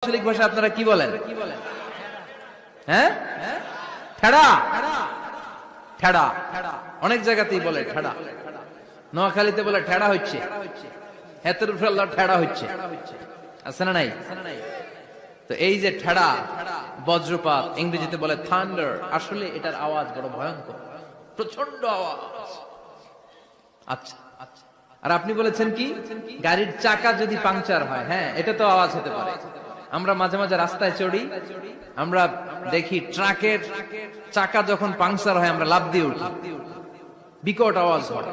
আঞ্চলিক ভাষা আপনারা কি বলেন? হ্যাঁ, ঠেড়া। ঠেড়া অনেক জায়গাতেই বলে ঠেড়া। নোয়াখালীতে বলে ঠেড়া হচ্ছে, হেতের উপরে আল্লাহ ঠেড়া হচ্ছে, আছে না নাই? তো এই যে ঠেড়া, বজ্রপাত, ইংরেজিতে বলে থান্ডার, আসলে এটার আওয়াজ বড় ভয়ঙ্কর, প্রচন্ড আওয়াজ। আচ্ছা, আর আপনি বলেছেন কি গাড়ির চাকা যদি পাংচার হয়, হ্যাঁ এটা তো আওয়াজ হতে পারে। আমরা মাঝে মাঝে রাস্তায় চড়ি, আমরা দেখি ট্রাকের চাকা যখন পাংচার হয় আমরা লাফ দিয়ে উঠি, বিকট আওয়াজ হয়,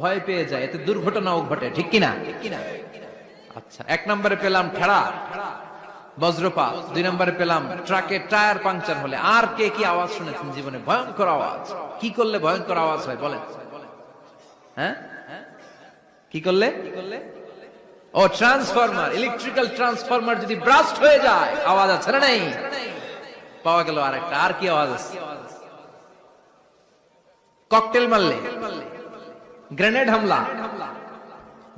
ভয় পেয়ে যায়, এতে দুর্ঘটনাও ঘটে, ঠিক কিনা? আচ্ছা, এক নম্বরে পেলাম ঠেড়া, বজ্রপাত, দুই নম্বরে পেলাম ট্রাকের টায়ার পাংচার হলে। আর কে কি আওয়াজ শুনেছেন জীবনে? ভয়ঙ্কর আওয়াজ। কি করলে ভয়ঙ্কর আওয়াজ হয় বলেন? হ্যাঁ, কি করলে? ও ট্রান্সফরমার, ইলেকট্রিক্যাল ট্রান্সফরমার যদি ব্রাস্ট হয়ে যায় আওয়াজ আছে না নাই? পাওয়া গেল আরেকটা। আর কি আওয়াজ আছে? ককটেল মারলে, গ্রেনেড হামলা,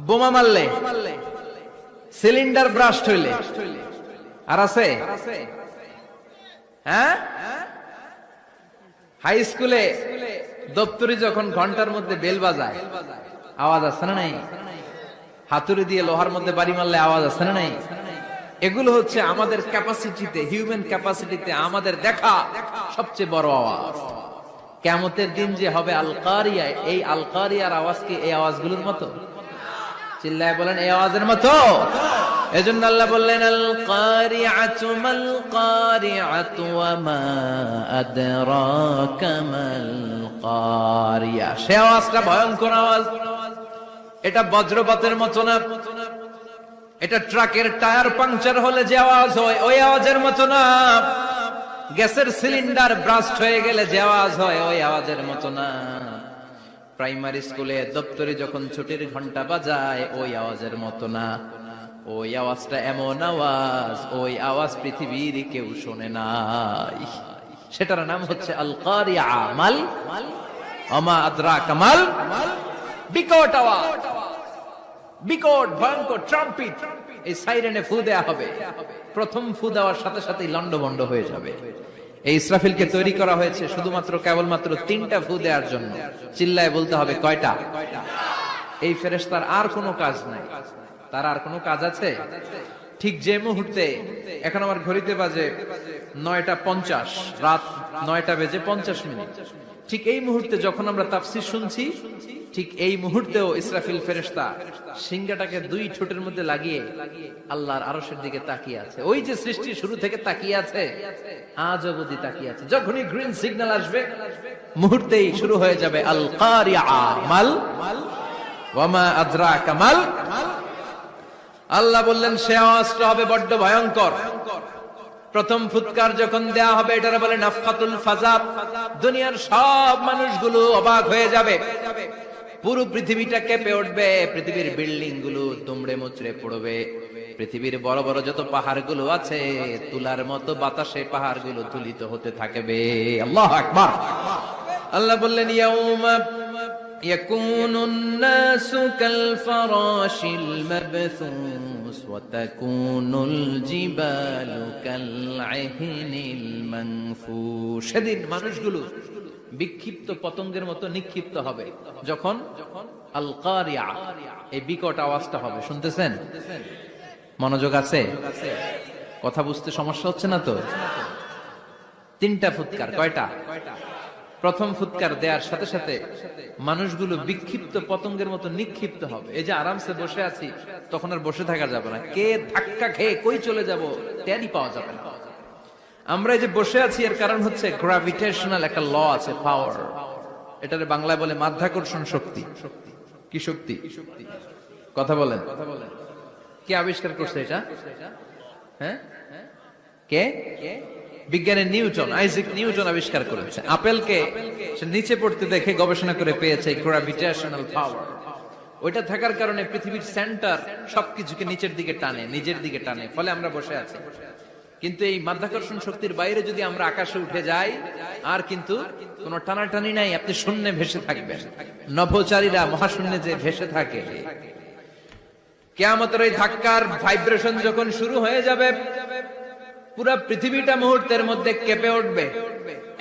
বোমা মারলে, সিলিন্ডার ব্রাস্ট হইলে। আর আছে? হ্যাঁ, হাই স্কুলে দপ্তরি যখন ঘন্টার মধ্যে বেল বাজায় আওয়াজ আছে না নাই? হাতুড়ি দিয়ে লোহার মধ্যে বাড়ি মারলে আওয়াজ আছে না নাই? এগুলো হচ্ছে আমাদের ক্যাপাসিটিতে, হিউম্যান ক্যাপাসিটিতে আমাদের দেখা সবচেয়ে বড় আওয়াজ। কিয়ামতের দিন যে হবে আল কারিয়া, এই আল কারিয়ার আওয়াজ কি এই আওয়াজগুলোর মতো? চিল্লায় বলেন এই আওয়াজের মতো। এজন্য আল্লাহ বললেন আল কারিআতু মাল কারিআতু ওয়া মা আদরাকা মাল কারিয়া। সে আওয়াজটা ভয়ঙ্কর আওয়াজ। এটা বজ্রপাতের মতো না, এটা ট্রাকের টায়ার পাংচার হলে যে আওয়াজ হয় ওই আওয়াজের মতো না, গ্যাসের সিলিন্ডার ব্রাস্ট হয়ে গেলে যে আওয়াজ হয় ওই আওয়াজের মতো না, প্রাইমারি স্কুলে দপ্তরে যখন ছুটির ঘন্টা বাজায় ওই আওয়াজের মতো না। ওই আওয়াজটা এমন আওয়াজ, ওই আওয়াজ পৃথিবীর কেউ শোনে নাই। সেটার নাম হচ্ছে আল কারিয়া, মাল ওমা আদরাকা মাল। বিকট আওয়াজ, বিকট ভয়ঙ্কর ট্রাম্পিট। এই সাইরেনে ফু দেয়া হবে, প্রথম ফু দেওয়ার সাথে সাথে লন্ডভন্ড হয়ে যাবে। এই ইসরাফিলকে তৈরি করা হয়েছে শুধুমাত্র কেবলমাত্র 3টা ফু দেওয়ার জন্য। চিল্লায় বলতে হবে কয়টা? এই ফেরেশতার আর কোনো কাজ নাই। তার আর কোনো কাজ আছে? ঠিক যে মুহূর্তে, এখন আমার ঘড়িতে বাজে 9:50, রাত 9:50, ঠিক এই মুহূর্তে যখন আমরা তাফসীর শুনছি, ঠিক এই মুহূর্তেও ইসরাফিল ফেরেশতা সিংহাটাকে 2 ঠোঁটের মধ্যে লাগিয়ে আল্লাহর আরশের দিকে তাকিয়ে আছে। ওই যে সৃষ্টি শুরু থেকে তাকিয়ে আছে, আজ অবধি তাকিয়ে আছে। যখনই গ্রিন সিগন্যাল আসবে মুহূর্তেই শুরু হয়ে যাবে আল কারিয়া মাল ওয়া মা আদরাকা মাল। আল্লাহ বললেন সে আওয়াজটা হবে বড্ড ভয়ঙ্কর। প্রথম ফুৎকার যখন দেয়া হবে এটারে বলে নাফখাতুল ফাজা। দুনিয়ার সব মানুষগুলো অবাক হয়ে যাবে, পুরো পৃথিবীটা কেঁপে উঠবে, পৃথিবীর বিল্ডিং গুলো দুমড়ে মুচড়ে পড়বে, পৃথিবীর বড় বড় যত পাহাড় গুলো আছে তুলার মতো বাতাসে পাহাড় গুলো তুলিত হতে থাকবে। আল্লাহু আকবার। আল্লাহ বললেন ইয়াউমা ইয়াকুনুন নাসু কাল ফারাশিল মাবথুস ওয়া তাকুনুল জিবালু কাল ইহনিল মানফুশ। সেদিন মানুষগুলো বিক্ষিপ্ত পতঙ্গের মতো নিক্ষিপ্ত হবে যখন আল কারিয়া, এই বিকট আওয়াজটা হবে। শুনতেছেন? মনোযোগ আছে? কথা বুঝতে সমস্যা হচ্ছে না তো? 3টা ফুৎকার। কয়টা? প্রথম ফুৎকার দেওয়ার সাথে সাথে মানুষগুলো বিক্ষিপ্ত পতঙ্গের মতো নিক্ষিপ্ত হবে। এই যে আরামসে বসে আছি, তখন আর বসে থাকা যাবে না, কে ধাক্কা খেয়ে কই চলে যাব টেরই পাওয়া যাবে না। আমরা এই যে বসে আছি এর কারণ হচ্ছে গ্র্যাভিটেশনাল একটা ল আছে, পাওয়ার। এটারে বাংলায় বলে মাধ্যাকর্ষণ শক্তি। কি শক্তি? কথা বলেন। কে আবিষ্কার করছে এটা? হ্যাঁ, কে? বিজ্ঞানের নিউটন, আইজাক নিউটন আবিষ্কার করেছে। আপেলকে সে নিচে পড়তে দেখে গবেষণা করে পেয়েছে গ্র্যাভিটেশনাল পাওয়ার। ওইটা থাকার কারণে পৃথিবীর সেন্টার সবকিছুকে নিচের দিকে টানে, নিজের দিকে টানে, ফলে আমরা বসে আছি। কিন্তু এই মাধ্যাকর্ষণ শক্তির বাইরে যদি আমরা আকাশে উঠে যাই, আর কিন্তু কোন টানাটানি নাই, আপনি শূন্যে ভেসে থাকবেন। নভোচারীরা মহাশূন্যে যে ভেসে থাকে, কিয়ামতের ওই ধাক্কার ভাইব্রেশন যখন শুরু হয়ে যাবে, পুরা পৃথিবীটা মুহূর্তের মধ্যে কেঁপে উঠবে।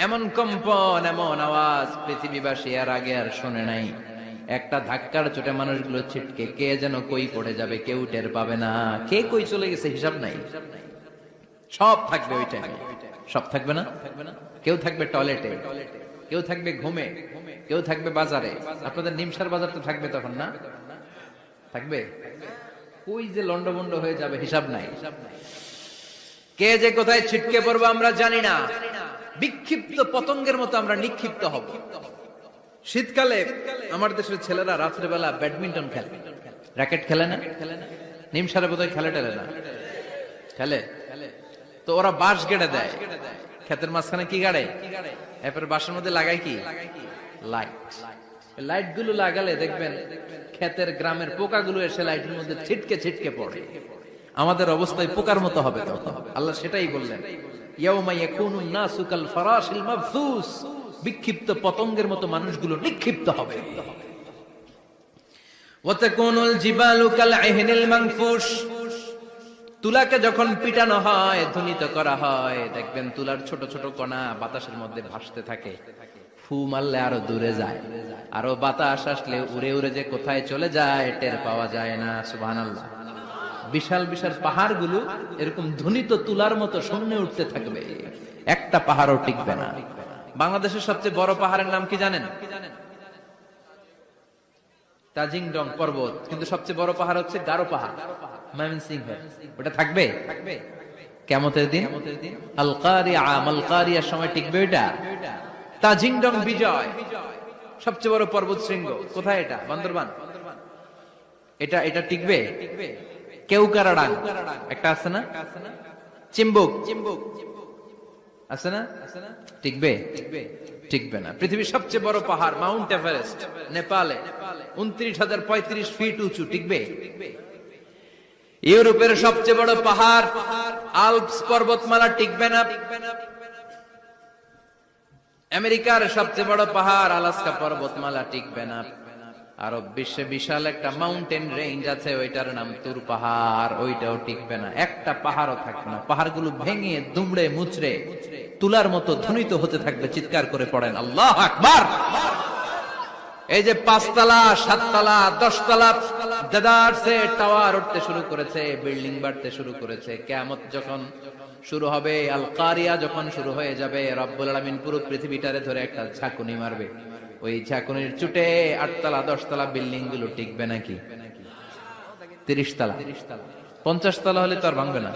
এমন কম্পন, এমন আওয়াজ পৃথিবীবাসী আর আগে আর শোনে নাই। একটা ধাক্কার চোটে মানুষগুলো ছিটকে কে যেন কই পড়ে যাবে, কেউ টের পাবে না। কে কই চলে গেছে হিসাব নাই। সব থাকবে ওই টাইমে, সব থাকবে না। কেউ থাকবে টয়লেটে, কেউ থাকবে ঘুমে, কেউ থাকবে বাজারে। আপনাদের নিমসার বাজার তো থাকবে তখন, না থাকবে? কই যে লন্ডভন্ড হয়ে যাবে হিসাব নাই। কে যে কোথায় ছিটকে পড়বো আমরা জানি না। বিক্ষিপ্ত পতঙ্গের মতো আমরা নিক্ষিপ্ত হব। শীতকালে আমার দেশের ছেলেরা রাত্রেবেলা ব্যাডমিন্টন খেলে, র্যাকেট খেলে না? নিমসারে বোধহয় খেলে টেলে না, খেলে। তো ওরা বাঁশ গেড়ে দেয়, ক্ষেতের মাঝখানে কি গাড়ে, এরপর বাঁশের মধ্যে লাগায় কি লাইট। লাইট গুলো লাগালে দেখবেন ক্ষেতের গ্রামের পোকাগুলো এসে লাইটের মধ্যে ছিটকে ছিটকে পড়ে। আমাদের অবস্থায় পোকার মতো হবে তখন। আল্লাহ সেটাই বললেন, ইয়াউমা ইয়াকুনুন নাসু কাল ফারাশিল মাবসুস, বিক্ষিপ্ত পতঙ্গের মতো মানুষগুলো নিক্ষিপ্ত হবে। ওয়া তাকুনুল জিবালু কাল ইহনিল মানফুশ, তুলাকে যখন পিটানো হয়, ধ্বনিত করা হয়, দেখবেন তুলার ছোট ছোট কণা বাতাসের মধ্যে ভাসতে থাকে। ফু মারলে আরো দূরে যায়, আরো বাতাস আসলে উড়ে উড়ে যে কোথায় চলে যায় টের পাওয়া যায় না। সুবহানাল্লাহ। বিশাল বিশাল পাহাড়গুলো এরকম ধ্বনিত তুলার মতো শূন্যে উঠতে থাকবে, একটা পাহাড়ও টিকবে না। বাংলাদেশের সবচেয়ে বড় পাহাড়ের নাম কি জানেন? তাজিংডং পর্বত। কিন্তু সবচেয়ে বড় পাহাড় হচ্ছে গারো পাহাড়, ময়মনসিংহ। ওটা থাকবে কিয়ামতের দিন। আল কারিয়া, মাল কারিয়ার সময় টিকবে ওটা। তাজিংডং বিজয় সবচেয়ে বড় পর্বত শৃঙ্গ। কোথায় এটা? বান্দরবান। এটা টিকবে? কেউকারাডাং একটা আছে না? চিম্বুক আছে না? টিকবে? টিকবে না। পৃথিবীর সবচেয়ে বড় পাহাড় মাউন্ট এভারেস্ট নেপালে 29,035 ফিট উঁচু, টিকবে? ইউরোপের সবচেয়ে বড় পাহাড় আল্পস পর্বতমালা টিকবে না। আমেরিকার সবচেয়ে বড় পাহাড় আলাস্কা পর্বতমালা টিকবে না। আরব বিশ্বে বিশাল একটা মাউন্টেন রেঞ্জ আছে, ওইটার নাম তুর পাহাড়, ওইটাও টিকবে না। একটা পাহাড়ও থাকবে না। পাহাড়গুলো ভেঙে দুমড়ে মুচড়ে তুলার মতো ধ্বনিত হতে থাকবে। চিৎকার করে পড়েন আল্লাহু আকবার। এই যে 5 তলা 7 তলা 10 তলা দেদারসে টাওয়ার উঠতে শুরু করেছে, বিল্ডিং বাড়তে শুরু করেছে। কিয়ামত যখন শুরু হবে, আল কারিয়া যখন শুরু হয়ে যাবে, রব্বুল আলামিন পুরো পৃথিবীটারে ধরে একটা ঝাঁকুনি মারবে। ওই ঝাঁকুনির চুটে 8 তলা 10 তলা বিল্ডিং গুলো টিকবে নাকি? 30 তলা 50 তলা হলে তো আর ভাঙবে না।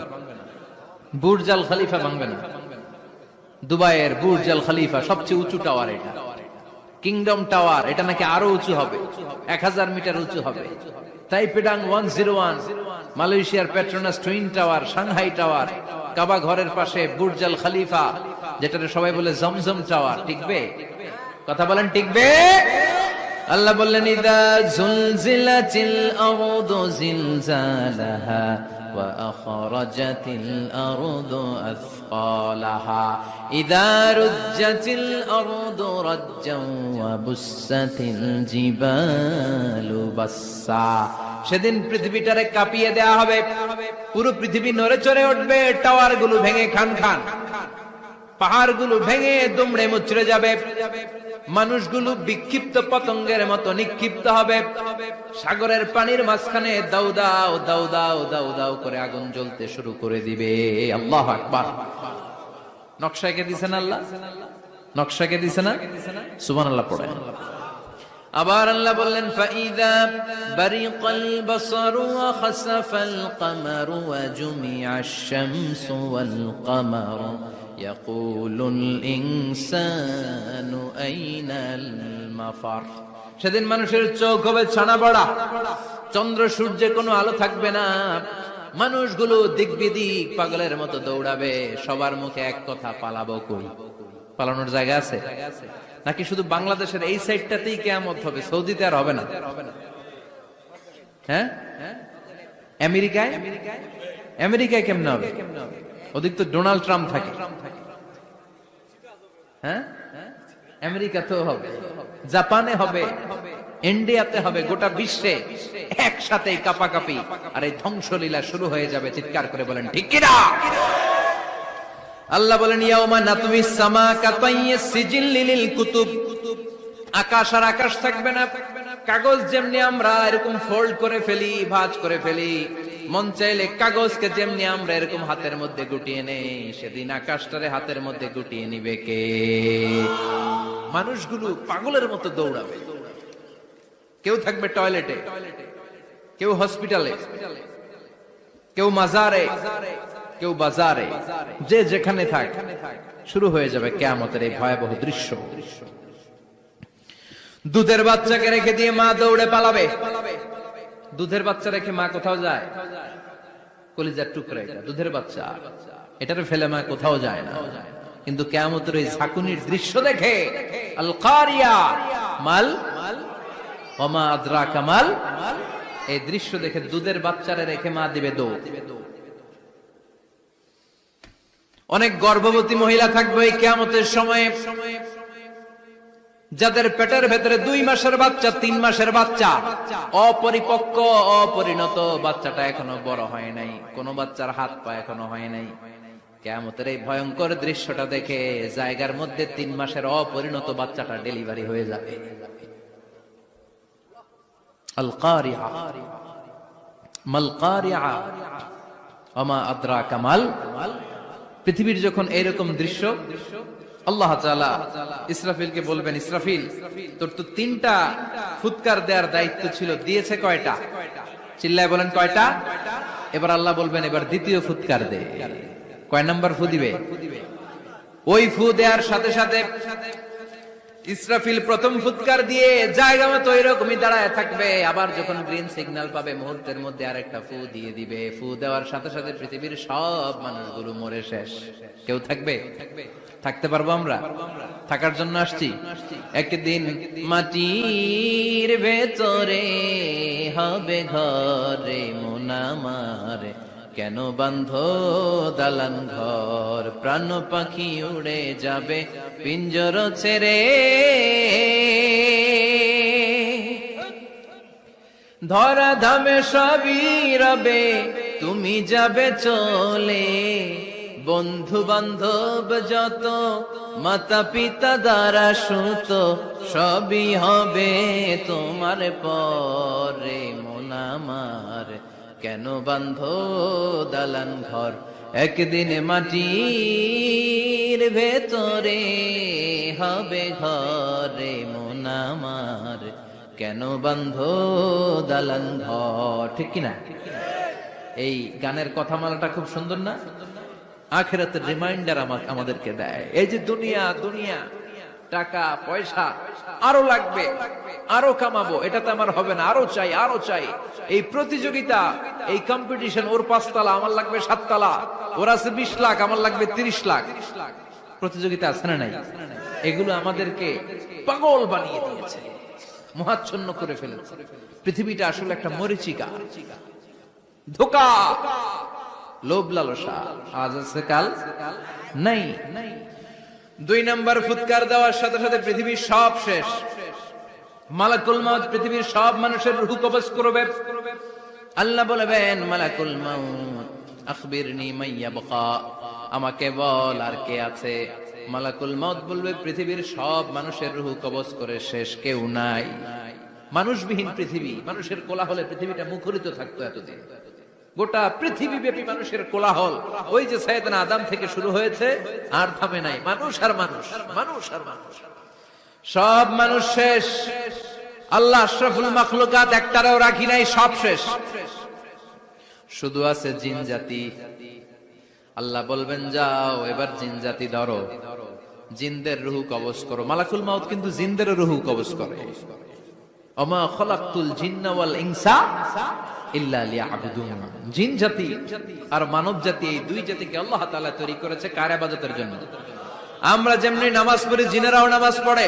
বুর্জ আল খলিফা ভাঙবে না। দুবাইয়ের বুর্জ আল খলিফা সবচেয়ে উঁচু টাওয়ার এটা, কিংডম টাওয়ার। এটা নাকি আরো উঁচু হবে, 1000 মিটার উঁচু হবে। তাইপেডাং 101, মালয়েশিয়ার Petronas twin tower, Shanghai tower, Kaaba ঘরের পাশে বুর্জ আল খলিফা, যেটাকে সবাই বলে জমজম টাওয়ার, টিকবে? কথা বলেন টিকবে? আল্লাহ বললেন, ইদা জুলজিলাতিল আরদু জিলজালাহা ওয়া আখরাজাতিল আরদু আসকালাহা ইদা রুজ্জাতিল আরদু রাজ্জান ওয়া বুসাতিল জিবালু বাসসা। সেদিন পৃথিবীটারে কাঁপিয়ে দেয়া হবে, পুরো পৃথিবী নড়ে চড়ে উঠবে, টাওয়ার গুলো ভেঙে খান খান, পাহাড়গুলো ভেঙে দুমড়ে মুচড়ে যাবে, মানুষগুলো বিক্ষিপ্ত পতঙ্গের মতো নিক্ষিপ্ত হবে। সাগরের পানির মাঝখানে দাউ দাউ দাউ দাউ দাউ দাউ করে আগুন জ্বলতে শুরু করে দিবে। আল্লাহু আকবার। নকশাকে দিছেন আল্লাহ, নকশাকে দিছে না? সুবহানাল্লাহ পড়েন। আবার আল্লাহ বললেন, ফাইদা বারিকাল বাসারু ওয়া খাসাফাল কমারু ওয়া জুমিআশ শামসু ওয়াল কমারু ইয়াকুলুল ইনসানু আইনাল মাফার। সেদিন মানুষের চোখ হবে ছানা বড়া, চন্দ্র সূর্যে কোনো আলো থাকবে না, মানুষগুলো দিক বিদিক পাগলের মতো দৌড়াবে। সবার মুখে এক কথা, পালাবো কই? পালানোর জায়গা আছে নাকি? শুধু বাংলাদেশের এই সাইডটাতেই কিয়ামত হবে, সৌদিতে আর হবে না? হ্যাঁ, আমেরিকায়? আমেরিকায় কেমনে হবে? ওদিক তো ডোনাল্ড ট্রাম্প থাকে। হ্যাঁ, আমেরিকাতেও হবে, জাপানে হবে, ইন্ডিয়াতে হবে, গোটা বিশ্বে একসাথে কাপাকাপি আর এই ধ্বংসলীলা শুরু হয়ে যাবে। চিৎকার করে বলেন ঠিক কিনা? আল্লাহ বলেন ইয়াউমা নাতমিস সামা কাতাইয়িস সিজিল লিল কুতুব, আকাশ আর আকাশ থাকবে না। কাগজ যেমনি আমরা এরকম ফোল্ড করে ফেলি, ভাঁজ করে ফেলি, মন চাইলে কাগজকে যেমনি আমরা এরকম হাতের মধ্যে গুটিয়ে নেই, সেদিন আকাশটারে হাতের মধ্যে গুটিয়ে নিবে কে? মানুষগুলো পাগলের মতো দৌড়াবে। কেউ থাকবে টয়লেটে, কেউ হসপিটালে, কেউ মাজারে, কেউ বাজারে, যে যেখানে থাক, শুরু হয়ে যাবে কিয়ামতের এই ভয়াবহ দৃশ্য। দুধের বাচ্চাকে রেখে দিয়ে মা দৌড়ে পালাবে। দুধের বাচ্চা রেখে মা কোথাও যায়? কলিজার টুকরা এটা, দুধের বাচ্চা, এটারে ফেলে মা কোথাও যায় না। কিন্তু কিয়ামতের এই ঝাঁকুনির দৃশ্য দেখে, আল কারিয়া মাল ওমা আদরাকা মাল, এই দৃশ্য দেখে দুধের বাচ্চারে রেখে মা দিবে দৌড়। অনেক গর্ভবতী মহিলা থাকবে এই কিয়ামতের সময়ে, যাদের পেটের ভেতরে 2 মাসের বাচ্চা, 3 মাসের বাচ্চা, অপরিপক্ক অপরিণত, বাচ্চাটা এখনো বড় হয় নাই, কোন বাচ্চার হাত পা এখনো হয় নাই। কিয়ামতের এই ভয়ঙ্কর দৃশ্যটা দেখে জায়গার মধ্যে 3 মাসের অপরিণত বাচ্চাটা ডেলিভারি হয়ে যাবে। আল কারিআ মাল কারিআ ওমা আদরাকা মাল। পৃথিবীর যখন এরকম দৃশ্য, আল্লাহ তাআলা ইসরাফিলকে বলবেন, ইসরাফিল তোর তো 3টা ফুৎকার দেওয়ার দায়িত্ব ছিল, দিয়েছে কয়টা? চিল্লায় বলেন কয়টা? এবার আল্লাহ বলবেন এবার দ্বিতীয় ফুৎকার দে। কয় নাম্বার ফু দিবে? ওই ফু দেওয়ার সাথে সাথে ইসরাফিল প্রথম ফুৎকার দিয়ে জায়গা মতো এরকমই দাঁড়ায় থাকবে। আবার যখন গ্রিন সিগন্যাল পাবে মুহূর্তের মধ্যে আরেকটা ফু দিয়ে দিবে। ফু দেওয়ার সাথে সাথে পৃথিবীর সব মানুষগুলো মরে শেষ। কেউ থাকবে? থাকতে পারবো আমরা? থাকার জন্য আসছি। একদিন মাটির ভেতরে হবে ঘরে মন আমার, কেন বান্ধ দালান ঘর, প্রাণ পাখি উড়ে যাবে পিঞ্জর ছেড়ে, ধরা ধামে সবই রবে তুমি যাবে চলে, বন্ধু বান্ধব যত মাতা পিতা দ্বারা সুত সবই হবে তোমার পরে মন আমার, কেন বান্ধ দালান ঘর, একদিন মাটির ভেতরে হবে ঘরে মন আমার, কেন বান্ধ দালান ঘর। ঠিক কিনা? এই গানের কথামালাটা খুব সুন্দর না? আখিরাতের রিমাইন্ডার আমাদেরকে দেয়। এই যে দুনিয়া দুনিয়া, টাকা পয়সা আরো লাগবে, আরো কামাবো, এটাতে আমার হবে না, আরো চাই আরো চাই। এই প্রতিযোগিতা, এই কম্পিটিশন, ওর 5 তলা আমার লাগবে 7 তলা, ওর আছে 20 লাখ আমার লাগবে 30 লাখ। প্রতিযোগিতা আছে না নাই? এগুলো আমাদেরকে পাগল বানিয়ে দিয়েছে, মোহাচ্ছন্ন করে ফেলেছে। পৃথিবীটা আসলে একটা মরীচিকা, ধোঁকা, লোভ লালসা, আজ আছে কাল নাই। 2 নাম্বার ফুৎকার দেওয়ার সাথে সাথে পৃথিবীর সব শেষ। মালাকুল মাউত পৃথিবীর সব মানুষের রূহ কবজ করবে। আল্লাহ বলবেন, মালাকুল মাউত আখবিরনি মাইয়া বাকা, আমাকে বল আর কে আছে। মালাকুল মাউত বলবে, পৃথিবীর সব মানুষের রূহ কবজ করে শেষ, কেউ নাই। মানুষবিহীন পৃথিবী, মানুষের কোলাহলে পৃথিবীটা মুখরিত থাকতো এতদিন। গোটা পৃথিবী ব্যাপী মানুষের কোলাহল, ওই যে সাইয়েদনা আদম থেকে শুরু হয়েছে, আর থামে নাই। মানুষ আর মানুষ, মানুষ আর মানুষ, সব মানুষ শেষ। আল্লাহ আশরাফুল মাখলুকাত একটারও রাখি নাই, সব শেষ। শুধু আছে জিন জাতি। আল্লাহ বলবেন, যাও এবার জিন জাতি ধরো, জিনদের রূহ কবজ করো। মালাকুল মাউত কিন্তু জিনদের রূহ কবজ করে। ওমা খলাকতুল জিন্না ওয়াল ইনসা ইল্লা লিয়াবুদুন। জিন জাতি আর মানব জাতি, এই 2 জাতিকে আল্লাহ তাআলা তৈরি করেছে কার ইবাদতের জন্য। আমরা যেমনি নামাজ পড়ি, জিনেরাও নামাজ পড়ে।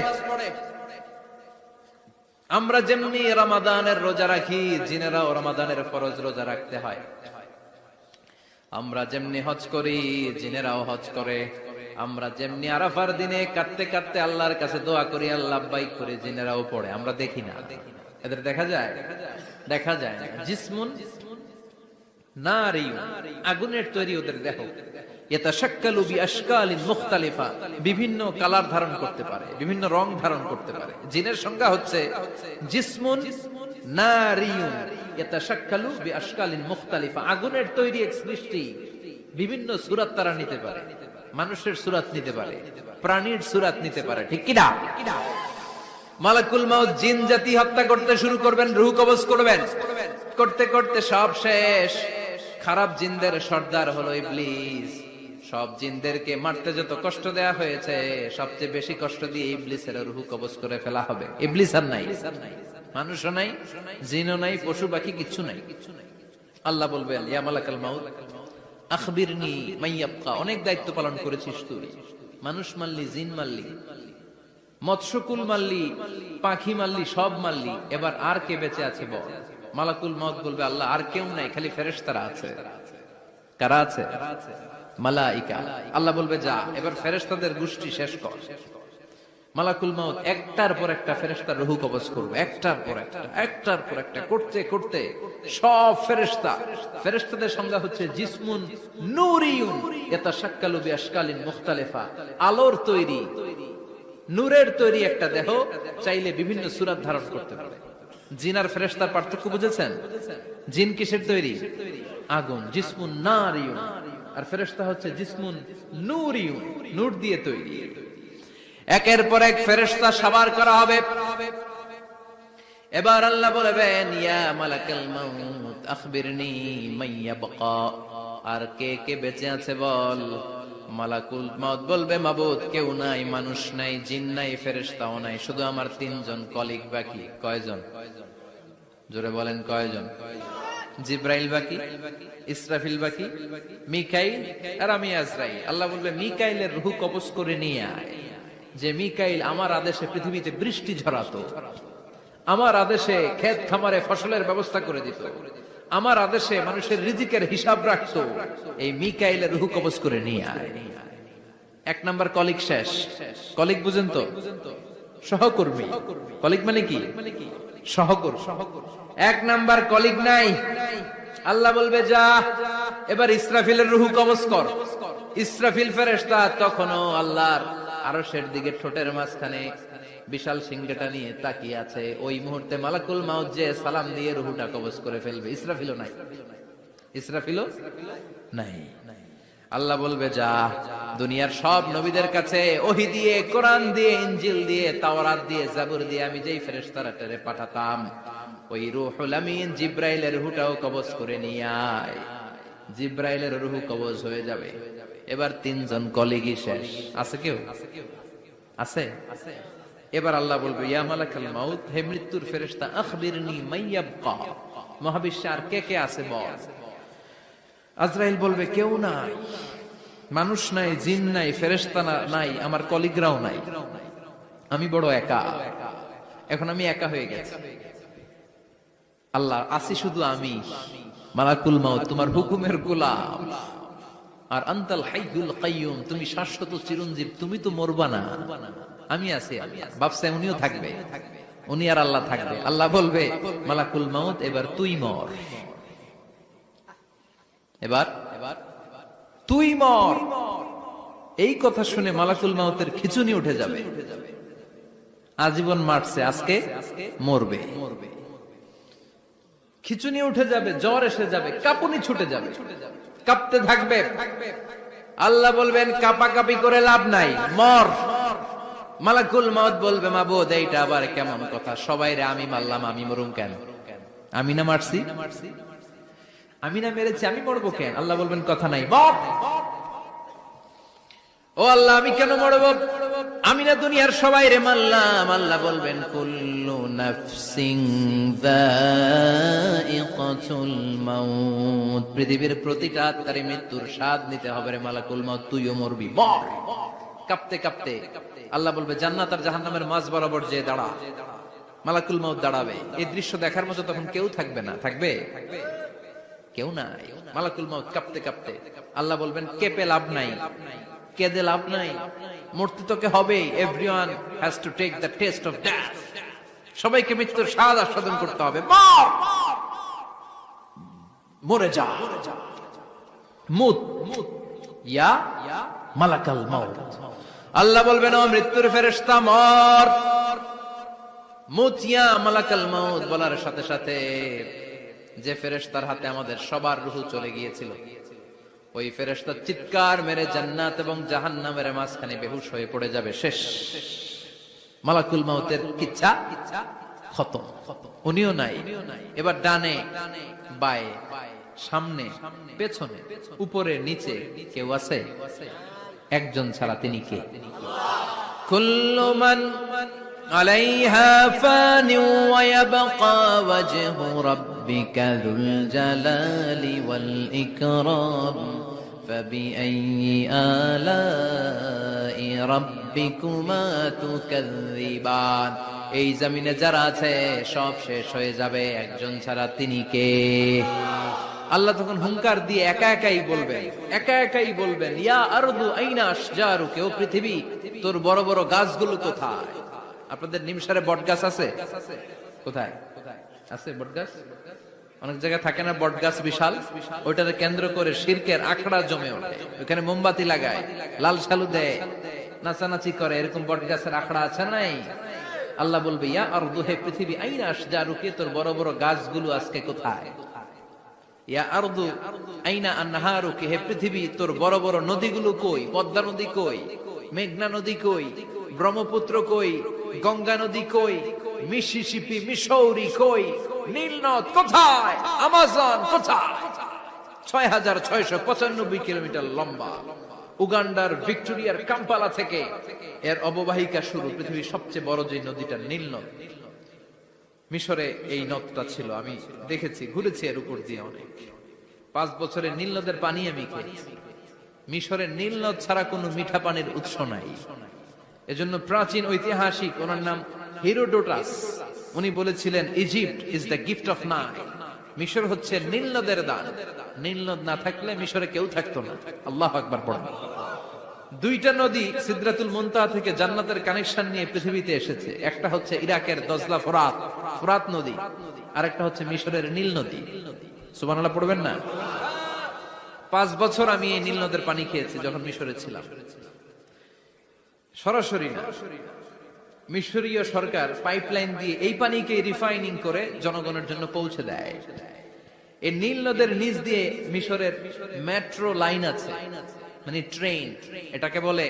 আমরা যেমনি রমাদানের রোজা রাখি, জিনেরাও রমাদানের ফরজ রোজা রাখতে হয়। আমরা যেমনি হজ করি, জিনেরাও হজ করে। আমরা যেমনি আরাফার দিনে কাটতে কাটতে আল্লাহর কাছে দোয়া করি, আল্লাহ লাব্বাইক করে, জিনেরাও পড়ে। আমরা দেখি না, এদের দেখা যায়? দেখা যায় না। জিসমুন নারী, আগুনের তৈরি ওদের দেহ। ইয়াতাশাক্কালু বিআশকালিন মুখতালিফা, বিভিন্ন কালার ধারণ করতে পারে, বিভিন্ন রং ধারণ করতে পারে। জিনের সংজ্ঞা হচ্ছে জিসমুন নারিয়ুন ইয়াতাশাক্কালু বিআশকালিন মুখতালিফা, আগুনের তৈরি এক সৃষ্টি, বিভিন্ন সূরত তারা নিতে পারে। মানুষের সূরত নিতে পারে, প্রাণীর সূরত নিতে পারে, ঠিক কি না? মালাকুল মাউত জিন জাতি হত্যা করতে শুরু করবেন, রূহ কবজ করবেন, করতে করতে সব শেষ। খারাপ জিনদের সর্দার হলো ইবলিস। সব জিনদেরকে মারতে যত কষ্ট দেয়া হয়েছে, সবচেয়ে বেশি কষ্ট দিয়ে ইবলিসের রূহ কবজ করে ফেলা হবে। ইবলিস আর নাই, মানুষও নাই, জিনও নাই, পশু পাখি কিচ্ছু নাই। আল্লাহ বলবেন, ইয়া মালাকাল মাউত আখবিরনি মাইয়াবকা, অনেক দায়িত্ব পালন করেছিস তুই, মানুষ মারলি, জিন মারলি, মৎস্যকুল মারলি, পাখি মারলি, সব মারলি, এবার আর কে বেঁচে আছে বল। মালাকুল মউত বলবে, আল্লাহ আর কেউ নাই, খালি ফেরেশতারা আছে। কারা আছে? মালাইকা। আল্লাহ বলবে, যা এবার ফেরেশতাদের গোষ্ঠী শেষ কর। মালাকুল মউত একটার পর একটা ফেরেশতার রূহ কবজ করবে, একটার পর একটা, একটার পর একটা, করতে করতে সব ফেরেশতা। ফেরেশতাদের সংজ্ঞা হচ্ছে জিসমুন নূরিয়ুন ইয়াতাশাক্কালু বিআশকালিন মুখতালিফা, আলোর তৈরি, নূরের তৈরি একটা দেহ, চাইলে বিভিন্ন সূরত ধারণ করতে পারে। জিন আর ফেরেশতার পার্থক্য বুঝেছেন? জিন কিসের তৈরি? আগুন, জিসমুন নারিয়ুন, আর ফেরেশতা হচ্ছে জিসমুন নূরিয়ুন, নূর দিয়ে তৈরি। একের পর এক ফেরেশতা সাবার করা হবে। এবার আল্লাহ বলবেন, ইয়া মালাকাল মাউত আখবিরনি মাইয়াবকা, আর কে কে বেঁচে আছে বল। মালাকুল মউত বলবে, মাবুদ কেউ নাই, মানুষ নাই, জিন নাই, ফেরেশতাও নাই, শুধু আমার তিনজন কলিগ বাকি। কয়জন? জোরে বলেন, কয়জন? জিব্রাইল বাকি, ইসরাফিল বাকি, মিকাইল আর আমি আজরাইল। আল্লাহ বলবে, মিকাইলের রূহ কবজ করে নিয়ে আয়। যে মিকাইল আমার আদেশে পৃথিবীতে বৃষ্টি ঝরাতো, আমার আদেশে ক্ষেত খামারে ফসলের ব্যবস্থা করে দিত, আমার আদেশে মানুষের রিজিকের হিসাব রাখতো, এই মিকাইলের রূহ কবজ করে নিয়ে আয়। এক নাম্বার কলিগ শেষ। কলিগ বুঝেন তো? সহকর্মী। কলিগ মানে কি? সহকর্মী। এক নাম্বার কলিগ নাই। আল্লাহ বলবে, যা এবার ইসরাফিলের রূহ কবজ কর। ইসরাফিল ফেরেশতা তখনও আল্লাহর আরশের দিকে ঠোঁটের মাঝখানে বিশাল সিংহটা নিয়ে তাকিয়ে আছে। ওই মুহূর্তে মালাকুল মাউত যে সালাম দিয়ে রূহটা কবজ করে ফেলবে। ইসরাফিলও নাই, ইসরাফিলও নাই। আল্লাহ বলবে, যা দুনিয়ার সব নবীদের কাছে ওহী দিয়ে, কোরআন দিয়ে, ইনজিল দিয়ে, তাওরাত দিয়ে, জাবুর দিয়ে আমি যেই ফেরেশতারা টেরে পাঠাতাম, ওই রূহুল আমিন জিব্রাইলের রূহটাও কবজ করে নিয়ে আয়। জিব্রাইলের রূহ কবজ হয়ে যাবে। এবার তিনজন কলিগই শেষ। আছে কেউ? আছে? এবার আল্লাহ বলবে, ইয়া মালাকাল মাউত, হে মৃত্যুর ফেরেশতা, আখবিরনি মাইয়াবকা, মহাবিশ্বে আর কে কে আছে বল। আজরাইল বলবে, কেউ নাই, মানুষ নাই, জিন নাই, ফেরেশতা নাই, আমার কলিগরাও নাই, আমি বড় একা, এখন আমি একা হয়ে গেছি। আল্লাহ, আসি শুধু আমি। মালাকুল মাউত, তোমার হুকুমের গোলাম, আর আনতাল হাইয়ুল কাইয়ুম, তুমি শাশ্বত চিরঞ্জীব, তুমি তো মরবা না, আমি আছি। ভাবছে উনিও থাকবে, উনি আর আল্লাহ থাকবে। আল্লাহ বলবে, মালাকুল মাউত এবার তুই মর, এবার তুই মর। এই কথা শুনে মালাকুল মাউতের খিচুনি উঠে যাবে। আজীবন মারছে, আজকে মরবে। খিচুনি উঠে যাবে, জ্বর এসে যাবে, কাঁপুনি ছুটে যাবে, কাঁপতে থাকবে। আল্লাহ বলবেন, কাঁপাকাঁপি করে লাভ নাই, মর। মালাকুল মাউত বলবে, মাবুদ এইটা আবার কেমন কথা, সবাই রে আমি মারলাম, আমি মরুম কেন? আমি না মারছি, আমি না মেরেছি, আমি মরবো কেন? আল্লাহ বলবেন, কথা নাই, মর। ও আল্লাহ, আমি কেন মরবো? আমি না দুনিয়ার সবাই রে মারলাম। আল্লাহ বলবেন, কুল্লু নাফসিন যায়িকাতুল মাউত, পৃথিবীর প্রতিটা আত্মারে মৃত্যুর স্বাদ নিতে হবে রে মালাকুল মাউত, তুইও মরবি, মর। কাঁপতে কাঁপতে আল্লাহ বলবে, জান্নাত আর জাহান্নামের মাঝ বরাবর যে দাঁড়া। মালাকুল মাউত দাঁড়াবে। এই দৃশ্য দেখার মতো তখন কেউ থাকবে না। থাকবে? কেউ নাই। মালাকুল মাউত কাঁপতে কাঁপতে আল্লাহ বলবেন, কেঁপে লাভ নাই, কেঁদে লাভ নাই, মরতে তোকে হবেই। Everyone has to take the test of death, সবাইকে মৃত্যুর স্বাদ আস্বাদন করতে হবে। মর, মরে যা, মুত। ইয়া মালাকাল মাউত। আল্লাহ বলবেন, ও মৃত্যুর ফেরেশতা মর, মুত ইয়া মালাকাল মাউত। বলার সাথে সাথে যে ফেরেশতার হাতে আমাদের সবার রূহ চলে গিয়েছিল, ওই ফেরেশতা চিৎকার মেরে জান্নাত এবং জাহান্নামের মাঝখানে বেহুশ হয়ে পড়ে যাবে। শেষ, মালাকুল মাউতের কিচ্ছা খতম, উনিও নাই। এবার ডানে বায়ে সামনে পেছনে উপরে নিচে কেউ আছে? একজন ছাড়া, তিনি কে? কুল্লু মান আলাইহা ফানি ওয়া ইয়াবকা ওয়াজহু রাব্বিকা যুল জালালি ওয়াল ইকরাম ফাবিআইয়ি আলাই রাব্বিকুমা তুকাযযিবান। এই জমিনে যারা আছে সব শেষ হয়ে যাবে, একজন ছাড়া, তিনি কে? আল্লাহ তখন হুঙ্কার দিয়ে একা একাই বলবেন, ইয়া আরদু আইনা আশজারুকা, ও পৃথিবী তোর বড় বড় গাছগুলো কোথায়? আপনাদের নিমসারে বট গাছ আছে? কোথায় আছে বট গাছ? অনেক জায়গায় থাকে না বট গাছ বিশাল, ওইটাকে কেন্দ্র করে শিরকের আখড়া জমে ওঠে, ওখানে মোমবাতি লাগায়, লাল সালু দেয়, নাচানাচি করে, এরকম বট গাছের আখড়া আছে নাই? আল্লাহ বলবে, ইয়া আরদু, হে পৃথিবী, আইনা আশজারুকা, তোর বড় বড় গাছগুলো আজকে কোথায়? ইয়া আরদু আইনা আনহারুকা, হে পৃথিবী তোর বড় বড় নদীগুলো কই? পদ্মা নদী কই? মেঘনা নদী কই? ব্রহ্মপুত্র কই? গঙ্গা নদী কই? মিসিসিপি, মিসৌরি কই? নীল নদ কোথায়? আমাজন কোথায়? ৬৬৯৫ কিলোমিটার লম্বা, উগান্ডার ভিক্টোরিয়ার কাম্পালা থেকে এর অববাহিকা শুরু। পৃথিবীর সবচেয়ে বড় যে নদীটা নীল নদ, মিশরে এই নদটা ছিল। আমি দেখেছি, ঘুরেছি এর উপর দিয়ে অনেক। 5 বছরে নীল নদের পানি আমি খেয়েছি। মিশরের নীল নদ ছাড়া কোনো মিঠা পানির উৎস নাই। এজন্য প্রাচীন ঐতিহাসিক, ওনার নাম হেরোডোটাস, উনি বলেছিলেন, Egypt is the gift of Nile, মিশর হচ্ছে নীল নদের দান। নীল নদ না থাকলে মিশরে কেউ থাকতো না। আল্লাহু আকবার পড়ুন। 2টা নদী সিদরাতুল মুনতাহা থেকে জান্নাতের কানেকশন নিয়ে পৃথিবীতে এসেছে। একটা হচ্ছে ইরাকের দজলা ফোরাত নদী, আর একটা হচ্ছে মিশরের নীল নদী। সুবহানাল্লাহ পড়বেন না? 5 বছর আমি এই নীল নদের পানি খেয়েছি যখন মিশরে ছিলাম। সরাসরি না, মিশরীয় সরকার পাইপলাইন দিয়ে এই পানিকে রিফাইনিং করে জনগণের জন্য পৌঁছে দেয়। এই নীল নদের নিচ দিয়ে মিশরের মেট্রো লাইন আছে, মানে ট্রেন, এটাকে বলে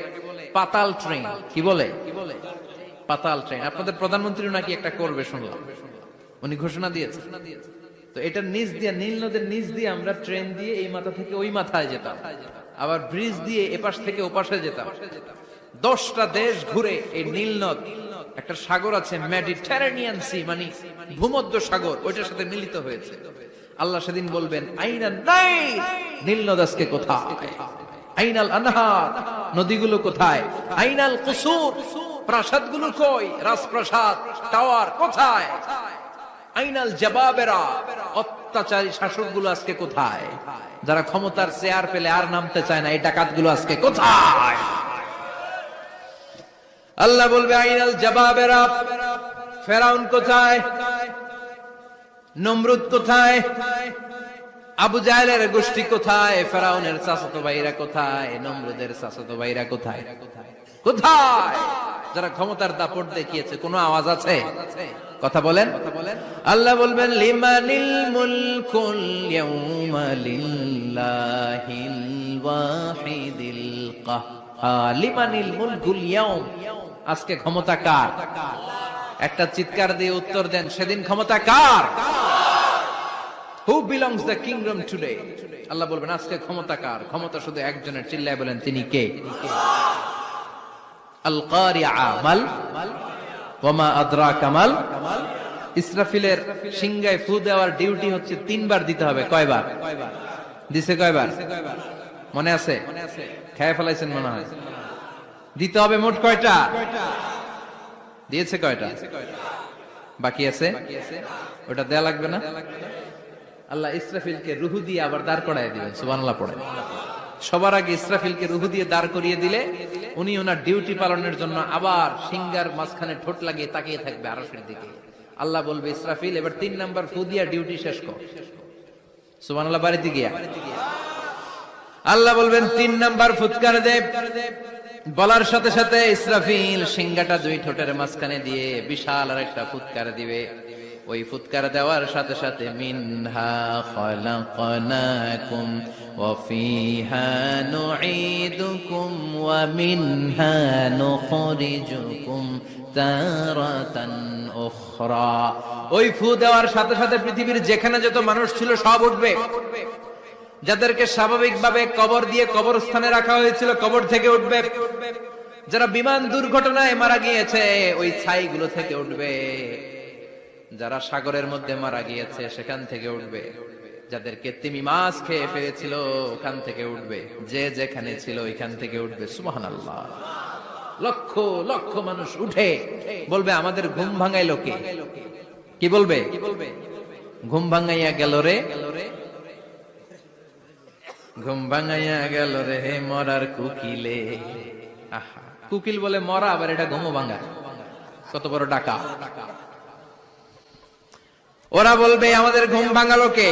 পাতাল ট্রেন। কি বলে? পাতাল ট্রেন। আপনাদের প্রধানমন্ত্রী নাকি একটা করবে শুনলাম, উনি ঘোষণা দিয়েছে। তো এটার নিচ দিয়ে, নীল নদের নিচ দিয়ে আমরা ট্রেন দিয়ে এই মাথা থেকে ওই মাথায় যেতাম, আবার ব্রিজ দিয়ে এপাশ থেকে ওপাশে যেতাম। 10টা দেশ ঘুরে এই নীল নদ, একটা সাগর আছে মেডিটেরেনিয়ান সি, মানে ভূমধ্য সাগর, ওইটার সাথে মিলিত হয়েছে। আল্লাহ সেদিন বলবেন, আইনান নাইল, নীল নদ আজকে কোথায়? আইনাল আনহার, নদীগুলো কোথায়? আইনাল কুসুর, প্রাসাদগুলো কই? রাজপ্রাসাদ, টাওয়ার কোথায়? আইনাল জাবাবেরা, অত্যাচারী শাসকগুলো আজকে কোথায়? যারা ক্ষমতার চেয়ার পেলে আর নামতে চায় না, এই ডাকাতগুলো আজকে কোথায়? আল্লাহ বলবে, আইনাল জাবাবেরা, ফেরাউন কোথায়? নমরুদ কোথায়? আবু জাহেলের গোষ্ঠী কোথায়? ফেরাউনের চাচাতো ভাইরা কোথায়? নমরুদের চাচাতো ভাইরা কোথায়? কোথায়? যারা ক্ষমতার দাপট দেখিয়েছে, কোনো আওয়াজ আছে? কথা বলেন। আল্লাহ বলবেন, লিমানিল মুলকুল ইয়াউমা লিল্লাহিল ওয়াহিদিল কাহ্হার। লিমানিল মুলকুল ইয়াউম, আজকে ক্ষমতা কার? একটা চিৎকার দিয়ে উত্তর দেন, সেদিন ক্ষমতা কার? Who belongs the kingdom today? আল্লাহ বলবেন, আজকে ক্ষমতা কার? ক্ষমতা শুধু একজনের, চিল্লায় বলেন, তিনি কে? আল কারিআ মাল ওয়া মা আদরাকা মাল। ইসরাফিলের সিংহায় ফু দেওয়ার ডিউটি হচ্ছে 3 বার দিতে হবে। কয়বার দিছে? কয়বার মনে আছে? খেয়ে ফেলাইছেন মনে হয়। দিতে হবে মোট কয়টা? দিয়েছে কয়টা? বাকি আছে, ওটা দেয়া লাগবে না? আল্লাহ ইসরাফিলকে রুহু দিয়ে আবার দাঁড় করায় দিবেন। সুবহানাল্লাহ পড়ে। সবার আগে ইসরাফিলকে রুহু দিয়ে দাঁড় করিয়ে দিলে উনি ওনার ডিউটি পালনের জন্য আবার সিংহার মাঝখানে ঠোঁট লাগিয়ে তাকিয়ে থাকবে আরশের দিকে। আল্লাহ বলবে, ইসরাফিল এবার 3 নাম্বার ফু দিয়া ডিউটি শেষ কর। সুবহানাল্লাহ। বাড়িতে গিয়া আল্লাহ বলবেন 3 নাম্বার ফুৎকার দে। বলার সাথে সাথে ইসরাফিল সিংহাটা দুই ঠোঁটের মাঝখানে দিয়ে বিশাল আরেকটা ফুৎকার দিবে। ওই ফুৎকার দেওয়ার সাথে সাথে মিনহা খলাকনাকুম ওয়া ফিহা নুঈদুকুম ওয়া মিনহা নুখরিজুকুম তারাতান উখরা। ওই ফু দেওয়ার সাথে সাথে পৃথিবীর যেখানে যত মানুষ ছিল সব উঠবে। যাদেরকে স্বাভাবিকভাবে কবর দিয়ে কবরস্থানে রাখা হয়েছিল কবর থেকে উঠবে। যারা বিমান দুর্ঘটনায় মারা গিয়েছে ওই ছাইগুলো থেকে উঠবে। যারা সাগরের মধ্যে মারা গিয়েছে সেখান থেকে উঠবে। যাদেরকে তিমি মাছ খেয়ে ফেলেছিল ওখান থেকে উঠবে। যে যেখানে ছিল ওইখান থেকে উঠবে। সুবহানাল্লাহ। লক্ষ লক্ষ মানুষ উঠে বলবে আমাদের ঘুম ভাঙাইলো কে? কি বলবে? ঘুম ভাঙাইয়া গেল রে, ঘুম ভাঙাইয়া গেল রে মরার কুকিলে। আহা, কুকিল বলে মরা, আবার এটা ঘুমো ভাঙা। কত বড় ডাকা। ওরা বলবে আমাদের ঘুম ভাঙালো কে?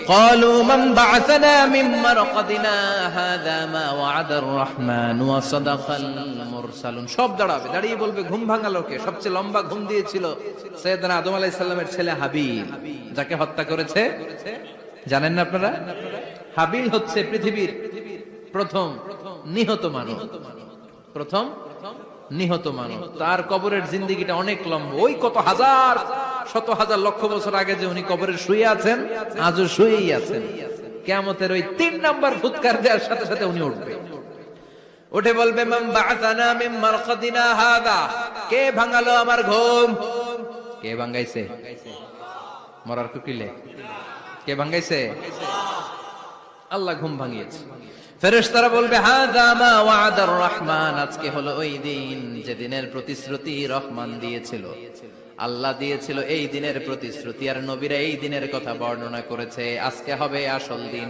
ক্বালু মান বা'আসানা মিন মারকাদিনা হাযা মা ওয়া'দার রাহমান ওয়া সাদাকাল মুরসালুন। সব দাঁড়াবে, দাঁড়িয়ে বলবে ঘুম ভাঙালো কে? সবচেয়ে লম্বা ঘুম দিয়েছিল সাইয়েদনা আদম আলাইহিস সালামের ছেলে হাবিল, যাকে হত্যা করেছে জানেন না আপনারা? হাবিল হচ্ছে পৃথিবীর প্রথম নিহত মানব, প্রথম নিহত মানব। তার কবরের জিন্দেগিটা অনেক লম্বা। ওই কত হাজার শত হাজার লক্ষ বছর আগে যে উনি কবরে শুয়ে আছেন, আজও শুয়েই আছেন। কিয়ামতের ওই 3 নাম্বার ফুৎকার দেওয়ার সাথে সাথে উনি উঠবে। উঠে বলবে মান বা'আসানা মিন মারকাদিনা হাযা। কে ভাঙালো আমার ঘুম? কে ভাঙাইছে? মরার কুকিলে কে ভাঙাইছে? আল্লাহ ঘুম ভাঙিয়েছে। ফেরেশতারা বলবে হাযা মা ওয়া'দার রহমান। আজকে হলো ওই দিন যে দিনের প্রতিশ্রুতি রহমান দিয়েছিল, আল্লাহ দিয়েছিল। এই দিনের প্রতিশ্রুতি আর নবীরা এই দিনের কথা বর্ণনা করেছে। আজকে হবে আসল দিন,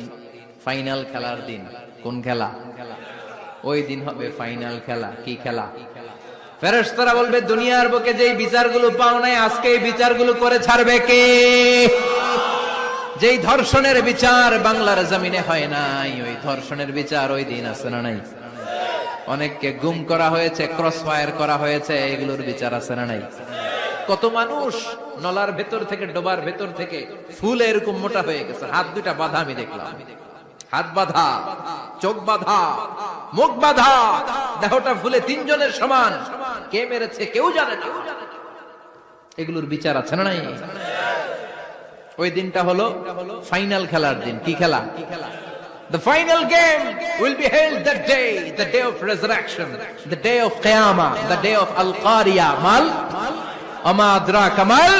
ফাইনাল খেলার দিন। কোন খেলা? ওই দিন হবে ফাইনাল খেলা। কি খেলা? ফেরেশতারা বলবে দুনিয়ার বুকে যেই বিচারগুলো পাও নাই আজকে এই বিচারগুলো করে ছাড়বে কে? যেই ধর্ষণের বিচার বাংলার জমিনে হয় নাই, ওই ধর্ষণের বিচার ওই দিন আছে না নাই? অনেককে গুম করা হয়েছে, ক্রস ফায়ার করা হয়েছে, এগুলোর বিচার আছে না নাই? কত মানুষ নলার ভেতর থেকে, ডোবার ভেতর থেকে ফুলে এরকম মোটা হয়ে গেছে। হাত দুটা বাঁধা আমি দেখলাম, হাত বাঁধা, চোখ বাঁধা, মুখ বাঁধা, দেহটা ফুলে 3 জনের সমান। কে মেরেছে কেউ জানে না। এগুলোর বিচার আছে না নাই? ওই দিনটা হলো ফাইনাল খেলার দিন। কি খেলা? The final game will be held that day, the day of resurrection, the day of Qiyamah, the day of Al-Qariya. Mal আমা আদরাকা মাল।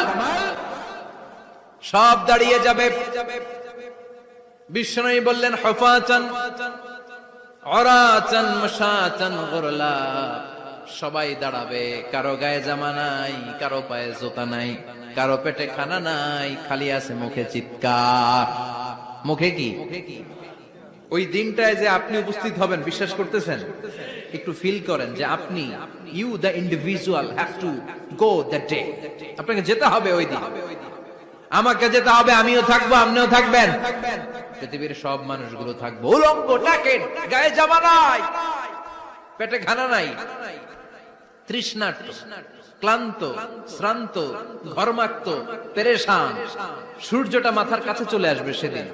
সব দাঁড়িয়ে যাবে। বিষ্ণু বললেন হুফাতান উরাতান মুশাতান গুরলা। সবাই দাঁড়াবে, কারো গায়ে জামা নাই, কারো পায়ে জুতা নাই, কারো পেটে খানা নাই, খালি আছে মুখে চিৎকার। মুখে কি? ওই দিনটায় যে আপনি উপস্থিত হবেন, বিশ্বাস করতেছেন? একটু ফিল করেন যে আপনি, you the individual have to go that day. আপনাকে যেতে হবে ওই দিন। আমাকে যেতে হবে, আমিও থাকবো, আপনিও থাকবেন, পৃথিবীর সব মানুষগুলো থাকবো। উলঙ্গ, নাকেট, গায়ে জামা নাই, পেটে খানা নাই, তৃষ্ণার্ত, ক্লান্ত, শ্রান্ত, ঘর্মাক্ত, পেরেশান। সূর্যটা মাথার কাছে চলে আসবে সেদিন।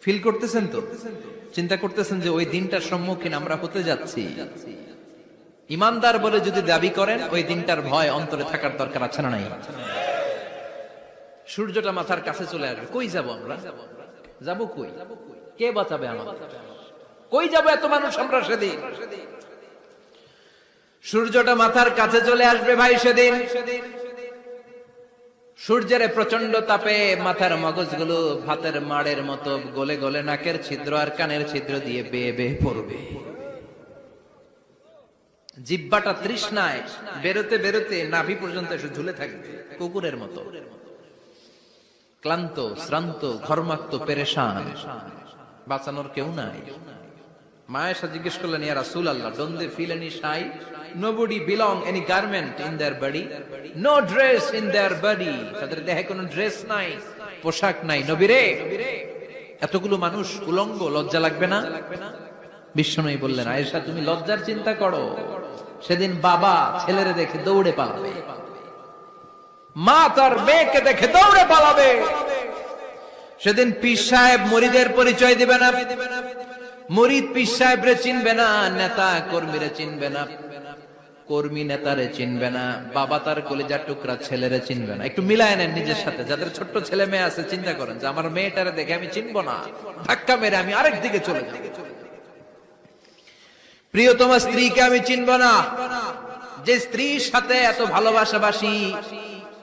ফিল করতেছেন তো? চিন্তা করতেছেন যে ওই দিনটার সম্মুখীন আমরা হতে যাচ্ছি। ইমানদার বলে যদি দাবি করেন, ওই দিনটার ভয় অন্তরে থাকার দরকার আছে না নাই? সূর্যটা মাথার কাছে চলে আসবে। কই যাব আমরা? যাব কই? কে বাঁচাবে আমাদের? কই যাব এত মানুষ আমরা সেদিন? সূর্যটা মাথার কাছে চলে আসবে ভাই সেদিন। সূর্যের প্রচন্ড তাপে মাথার মগজগুলো ভাতের মাড়ের মতো গলে গলে নাকের ছিদ্র আর কানের ছিদ্র দিয়ে বেয়ে বেয়ে পড়বে। জিহ্বাটা তৃষ্ণায় বেরোতে বেরোতে নাভি পর্যন্ত এসে ঝুলে থাকবে কুকুরের মতো। ক্লান্ত, শ্রান্ত, ঘর্মাক্ত, পেরেশান, বাঁচানোর কেউ নাই। মায়েশা জিজ্ঞেস করলেন, ইয়া রাসূলুল্লাহ, don't they feel any shy? Nobody belong any garment in their body, no dress in their body. তাদের দেহে কোনো ড্রেস নাই, পোশাক নাই। নবী রে, এতগুলো মানুষ উলঙ্গ, লজ্জা লাগবে না? বিশ্বনবী বললেন, আয়েশা তুমি লজ্জার চিন্তা করো, সেদিন বাবা ছেলেরে দেখে দৌড়ে পালাবে, মা তার মেয়েকে দেখে দৌড়ে পালাবে, সেদিন পীর সাহেব মুরিদের পরিচয় দিবে না, মুরিদ পীর সাহেবরে চিনবে না, নেতা কর্মীরে চিনবে না, কর্মী নেতারে চিনবে না, বাবা তার কলিজার টুকরা ছেলেরে চিনবে না। একটু মিলায় নেন নিজের সাথে, যাদের ছোট্ট ছেলে মেয়ে আছে চিন্তা করেন যে আমার মেয়েটারে দেখে আমি চিনবো না, ধাক্কা মেরে আমি আরেক দিকে চলে যাব। প্রিয়তমা স্ত্রীকে আমি চিনবো না, যে স্ত্রীর সাথে এত ভালোবাসাবাসি,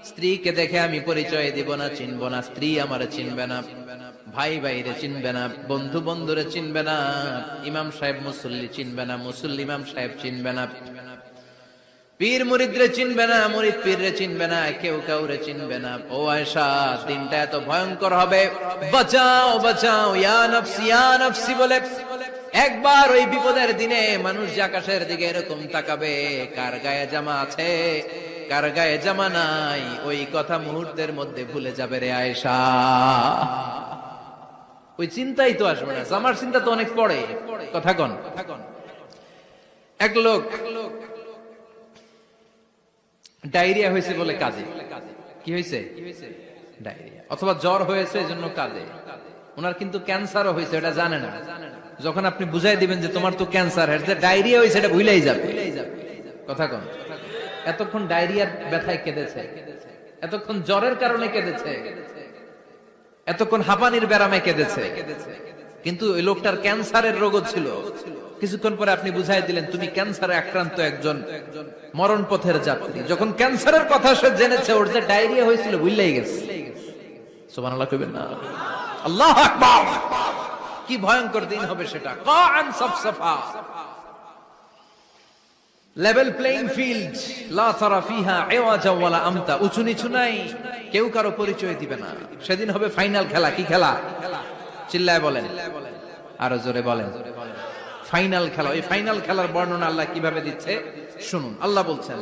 স্ত্রীকে দেখে আমি পরিচয় দিব না, চিনবো না, স্ত্রী আমারে চিনবে না, ভাই ভাইরে চিনবে না, বন্ধু বন্ধুরে চিনবে না, ইমাম সাহেব মুসল্লি চিনবে না, মুসল্লি ইমাম সাহেব চিনবে না, পীর মুরিদরে চিনবে না, মুরিদ পীররে চিনবে না, কেউ কাউরে চিনবে না। ও আয়েশা, দিনটা এত ভয়ঙ্কর হবে, বাঁচাও বাঁচাও, ইয়া নফসি ইয়া নফসি বলে একবার ওই বিপদের দিনে মানুষ যে আকাশের দিকে এরকম তাকাবে, কার গায়ে জামা আছে কার গায়ে জামা নাই, ওই কথা মুহূর্তের মধ্যে ভুলে যাবে রে আয়েশা। ওই চিন্তাই তো আসবে না, জামার চিন্তা তো অনেক পরে। কথা কন, এক লোক ডায়রিয়া হয়েছে বলে কাঁদে। কি হয়েছে? ডায়রিয়া, অথবা জ্বর হয়েছে এজন্য কাঁদে। ওনার কিন্তু ক্যান্সারও হয়েছে, এটা জানে না। যখন আপনি বুঝাই দিবেন যে তোমার তো ক্যান্সার, যে ডায়রিয়া হয়েছে এটা ভুলেই যাবে। কথা কন, এতক্ষণ ডায়রিয়ার ব্যথায় কেঁদেছে, এতক্ষণ জ্বরের কারণে কেঁদেছে, এতক্ষণ হাঁপানির ব্যারামে কেঁদেছে, কিন্তু ওই লোকটার ক্যান্সারের রোগও ছিল। কিছুক্ষণ পরে আপনি বুঝাই দিলেন তুমি ক্যান্সারে আক্রান্ত একজন মরণ পথের যাত্রী। যখন ক্যান্সারের কথা সে জেনেছে, ওর যে ডায়রিয়া হয়েছিল ভুলেই গেছে। সুবহানাল্লাহ কইবেন না? আল্লাহু আকবার। কি ভয়ঙ্কর দিন হবে সেটা। কাআন সাফসাফা, লেভেল প্লেইং ফিল্ড, লা তারা ফিহা ইওয়াজা ওয়ালা আমতা, উঁচু নিচু নাই, কেউ কারো পরিচয় দিবে না। সেদিন হবে ফাইনাল খেলা। কি খেলা? চিল্লায় বলেন, আরো জোরে বলেন। ফাইনাল খেলা। ওই ফাইনাল খেলার বর্ণনা আল্লাহ কিভাবে দিচ্ছে শুনুন। আল্লাহ বলছেন,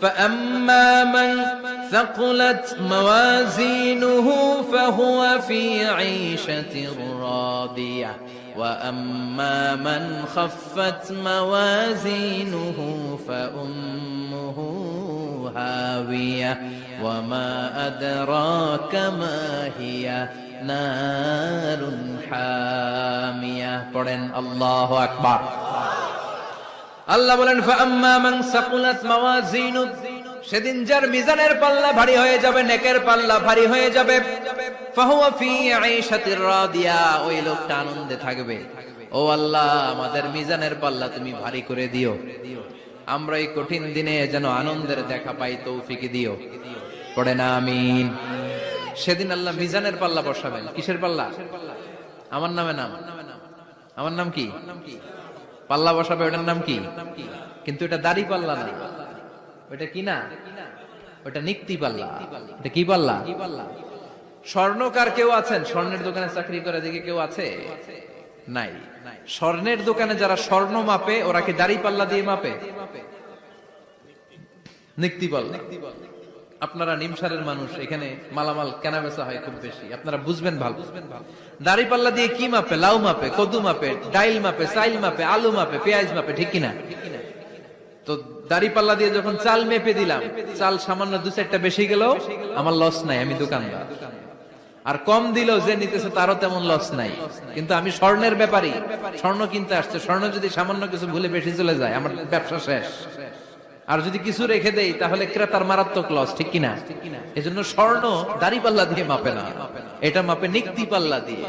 ফাআম্মা মান সাকুলাত মাওয়াজিনুহু ফাহুয়া ফি ঈশাতির রাদিয়াহ ওয়া আম্মা মান খাফফাত মাওয়াজিনুহু ফাউম্মুহু হাওিয়া ওয়া মা আদরাকা মা হিয়া নারুন হামিয়া। পড়েন আল্লাহু আকবার। আল্লাহ বলেন, ফাআম্মা মান সাকুলাত মাওয়াজিনু, সেদিন যার মিজানের পাল্লা ভারী হয়ে যাবে, নেকের পাল্লা ভারী হয়ে যাবে, ফাহুয়া ফি ঈশাতির রাদিয়া, ওই লোকটা আনন্দে থাকবে। ও আল্লাহ, আমাদের মিজানের পাল্লা তুমি ভারী করে দিও, আমরা এই কঠিন দিনে যেন আনন্দের দেখা পাই, তৌফিক দিও। পড়েন আমিন। সেদিন আল্লাহ মিজানের পাল্লা বসাবেন। কিসের পাল্লা? আমার নামে নাম। আমার নাম কি? পাল্লা বসাবে, ওটার নাম কি? কিন্তু এটা দাড়ি পাল্লা না, ওটা কি না, ওটা নিক্তি পাল্লা। এটা কি পাল্লা? স্বর্ণকার কেউ আছেন? স্বর্ণের দোকানে চাকরি করে দেখে কেউ আছে? নাই। স্বর্ণের দোকানে যারা স্বর্ণ মাপে, ওরা কি দাড়ি পাল্লা দিয়ে মাপে? নিক্তি পাল্লা। আপনারা নিমসারের মানুষ, এখানে মালামাল কেনা বেচা হয় খুব বেশি, আপনারা বুঝবেন ভালো। দাড়ি পাল্লা দিয়ে কি মাপে? লাউ মাপে, কদু মাপে, ডাইল মাপে, চাইল মাপে, আলু মাপে, পেঁয়াজ মাপে, ঠিক কিনা? তো দাড়ি পাল্লা দিয়ে যখন চাল মেপে দিলাম, চাল সামান্য দু চারটা বেশি গেল, আমার লস নাই, আমি দোকানদার। আর কম দিল যে নিতেছে তারও তেমন লস নাই, কিন্তু আমি স্বর্ণের ব্যাপারী, স্বর্ণ কিনতে আসছে, স্বর্ণ যদি সামান্য কিছু ভুলে বেশি চলে যায়, আমার ব্যবসা শেষ। আর যদি কিছু রেখে দেই তাহলে ক্রেতার মারাত্মক লস, ঠিক কিনা? এজন্য স্বর্ণ দাড়ি পাল্লা দিয়ে মাপে না, এটা মাপে নিক্তি পাল্লা দিয়ে।